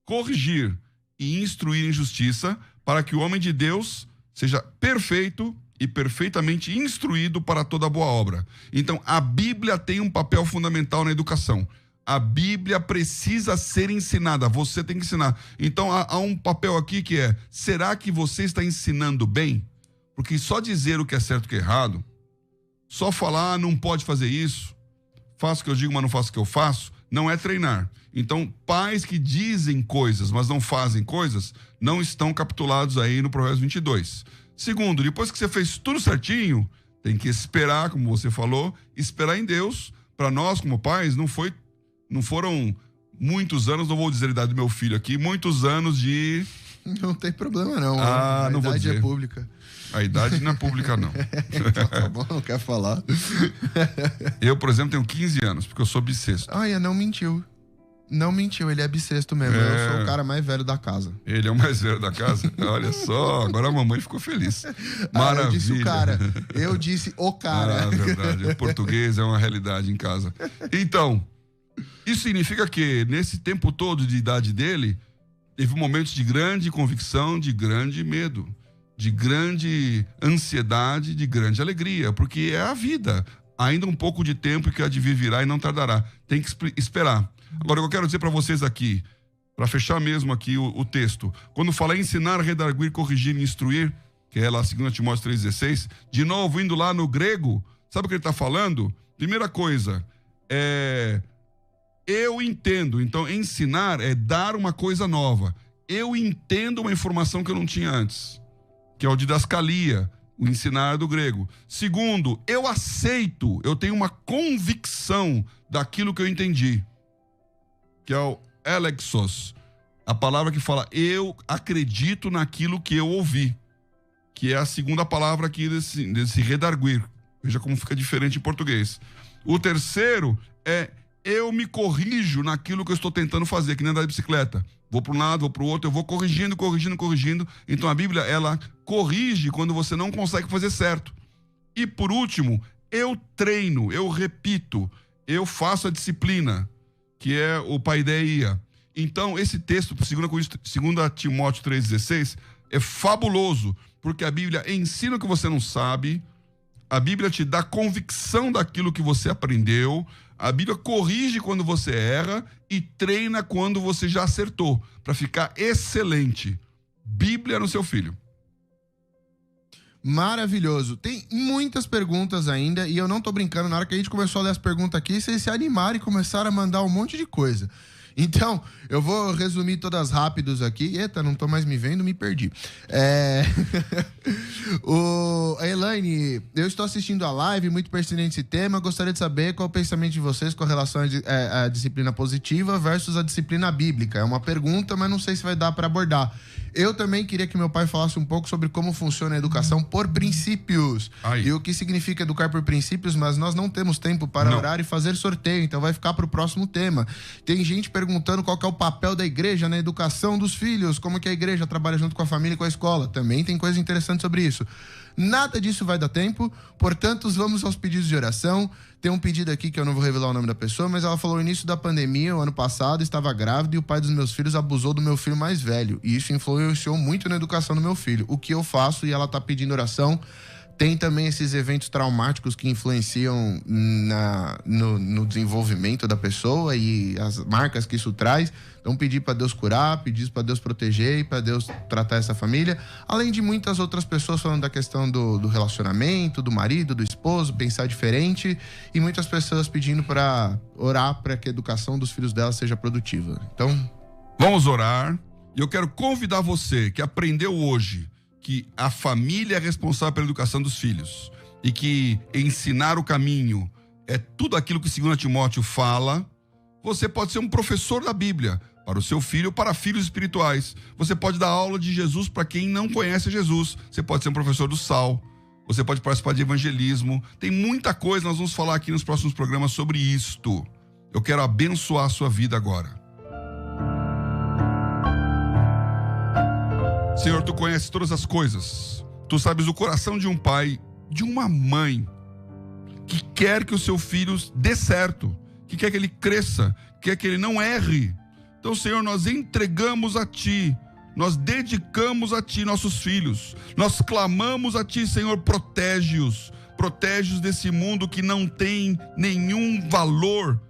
corrigir e instruir em justiça, para que o homem de Deus seja perfeito e perfeitamente instruído para toda boa obra. Então, a Bíblia tem um papel fundamental na educação. A Bíblia precisa ser ensinada, você tem que ensinar. Então, há um papel aqui que é, será que você está ensinando bem? Porque só dizer o que é certo e o que é errado, só falar, não pode fazer isso, faço o que eu digo, mas não faço o que eu faço, não é treinar. Então, pais que dizem coisas, mas não fazem coisas, não estão capitulados aí no Provérbios 22. Segundo, depois que você fez tudo certinho, tem que esperar, como você falou, esperar em Deus. Para nós, como pais, não foram muitos anos, não vou dizer a idade do meu filho aqui, muitos anos de... Não tem problema não. A não idade é pública. A idade não é pública, não. Tá bom, não quer falar. Eu, por exemplo, tenho 15 anos, porque eu sou bissexto. Não mentiu. Não mentiu, ele é bissexto mesmo. Eu sou o cara mais velho da casa. Ele é o mais velho da casa? Olha só, agora a mamãe ficou feliz. Maravilha. Eu disse o cara. Eu disse o cara. Verdade. O português é uma realidade em casa. Então, isso significa que nesse tempo todo de idade dele, teve momentos de grande convicção, de grande medo, de grande ansiedade, de grande alegria, porque é a vida. Ainda um pouco de tempo que há de vir virá e não tardará. Tem que esperar. Agora, eu quero dizer para vocês aqui, para fechar mesmo aqui o texto, quando fala ensinar, redarguir, corrigir e instruir, que é lá 2 Timóteo 3,16, de novo, indo lá no grego, sabe o que ele está falando? Primeira coisa, eu entendo. Então, ensinar é dar uma coisa nova. Eu entendo uma informação que eu não tinha antes, que é o didascalia, o ensinar do grego. Segundo, eu aceito, eu tenho uma convicção daquilo que eu entendi, que é o elexos, a palavra que fala eu acredito naquilo que eu ouvi, que é a segunda palavra aqui desse redarguir. Veja como fica diferente em português. O terceiro é eu me corrijo naquilo que eu estou tentando fazer, que nem andar de bicicleta. Vou para um lado, vou para o outro, eu vou corrigindo. Então a Bíblia, ela corrige quando você não consegue fazer certo. E por último, eu treino, eu repito, eu faço a disciplina, que é o paideia. Então, esse texto, 2 Timóteo 3,16, é fabuloso, porque a Bíblia ensina o que você não sabe, a Bíblia te dá convicção daquilo que você aprendeu, a Bíblia corrige quando você erra e treina quando você já acertou, para ficar excelente. Bíblia no seu filho. Maravilhoso. Tem muitas perguntas ainda e eu não tô brincando. Na hora que a gente começou a ler as perguntas aqui, vocês se animaram e começaram a mandar um monte de coisa. Então, eu vou resumir todas rápidos aqui. Eita, não tô mais me vendo, me perdi. Elaine, eu estou assistindo a live, muito pertinente esse tema. Gostaria de saber qual é o pensamento de vocês com relação à disciplina positiva versus a disciplina bíblica. É uma pergunta, mas não sei se vai dar para abordar. Eu também queria que meu pai falasse um pouco sobre como funciona a educação por princípios. E o que significa educar por princípios, mas nós não temos tempo para orar e fazer sorteio, então vai ficar para o próximo tema. Tem gente perguntando qual que é o papel da igreja na educação dos filhos, como que a igreja trabalha junto com a família e com a escola. Também tem coisa interessante sobre isso. Nada disso vai dar tempo, portanto, vamos aos pedidos de oração. Tem um pedido aqui que eu não vou revelar o nome da pessoa, mas ela falou: no início da pandemia, o ano passado, estava grávida e o pai dos meus filhos abusou do meu filho mais velho. E isso influenciou muito na educação do meu filho. O que eu faço? E ela está pedindo oração. Tem também esses eventos traumáticos que influenciam no desenvolvimento da pessoa e as marcas que isso traz. Então, pedir para Deus curar, pedir para Deus proteger e para Deus tratar essa família. Além de muitas outras pessoas falando da questão do relacionamento, do marido, do esposo, pensar diferente. E muitas pessoas pedindo para orar para que a educação dos filhos dela seja produtiva. Então, vamos orar. E eu quero convidar você que aprendeu hoje que a família é responsável pela educação dos filhos e que ensinar o caminho é tudo aquilo que 2 Timóteo fala. Você pode ser um professor da Bíblia para o seu filho ou para filhos espirituais. Você pode dar aula de Jesus para quem não conhece Jesus. Você pode ser um professor do sal, Você pode participar de evangelismo. Tem muita coisa, nós vamos falar aqui nos próximos programas sobre isto. Eu quero abençoar a sua vida agora. Senhor, Tu conheces todas as coisas. Tu sabes o coração de um pai, de uma mãe, que quer que o seu filho dê certo, que quer que ele cresça, que quer que ele não erre. Então, Senhor, nós entregamos a Ti, nós dedicamos a Ti nossos filhos, nós clamamos a Ti, Senhor, protege-os desse mundo que não tem nenhum valor,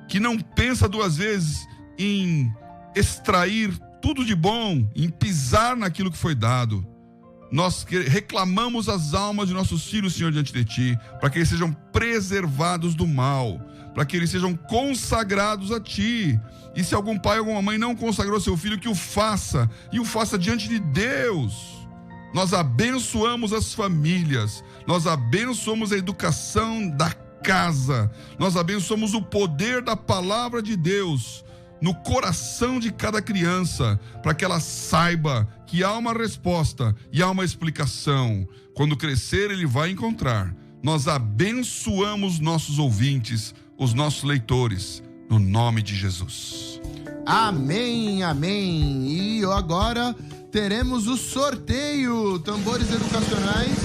que não pensa duas vezes em extrair tudo de bom, em pisar naquilo que foi dado. Nós reclamamos as almas de nossos filhos, Senhor, diante de Ti, para que eles sejam preservados do mal, para que eles sejam consagrados a Ti. E se algum pai ou alguma mãe não consagrou seu filho, que o faça, e o faça diante de Deus. Nós abençoamos as famílias, nós abençoamos a educação da casa, nós abençoamos o poder da palavra de Deus no coração de cada criança, para que ela saiba que há uma resposta e há uma explicação. Quando crescer, ele vai encontrar. Nós abençoamos nossos ouvintes, os nossos leitores, no nome de Jesus. Amém, amém. E agora teremos o sorteio. Tambores educacionais.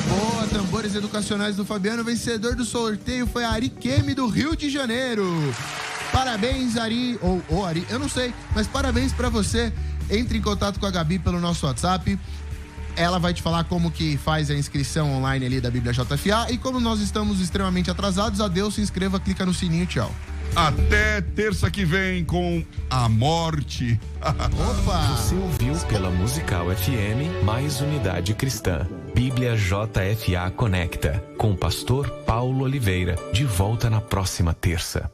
Boa, tambores educacionais do Fabiano. O vencedor do sorteio foi a Ari Kemi, do Rio de Janeiro. Parabéns, Ari, ou Ari, eu não sei, mas parabéns pra você. Entre em contato com a Gabi pelo nosso WhatsApp. Ela vai te falar como que faz a inscrição online ali da Bíblia JFA. E como nós estamos extremamente atrasados, adeus, se inscreva, clica no sininho, tchau. Até terça que vem com a morte. Opa! Você ouviu pela Musical FM mais Unidade Cristã. Bíblia JFA Conecta, com o pastor Paulo Oliveira. De volta na próxima terça.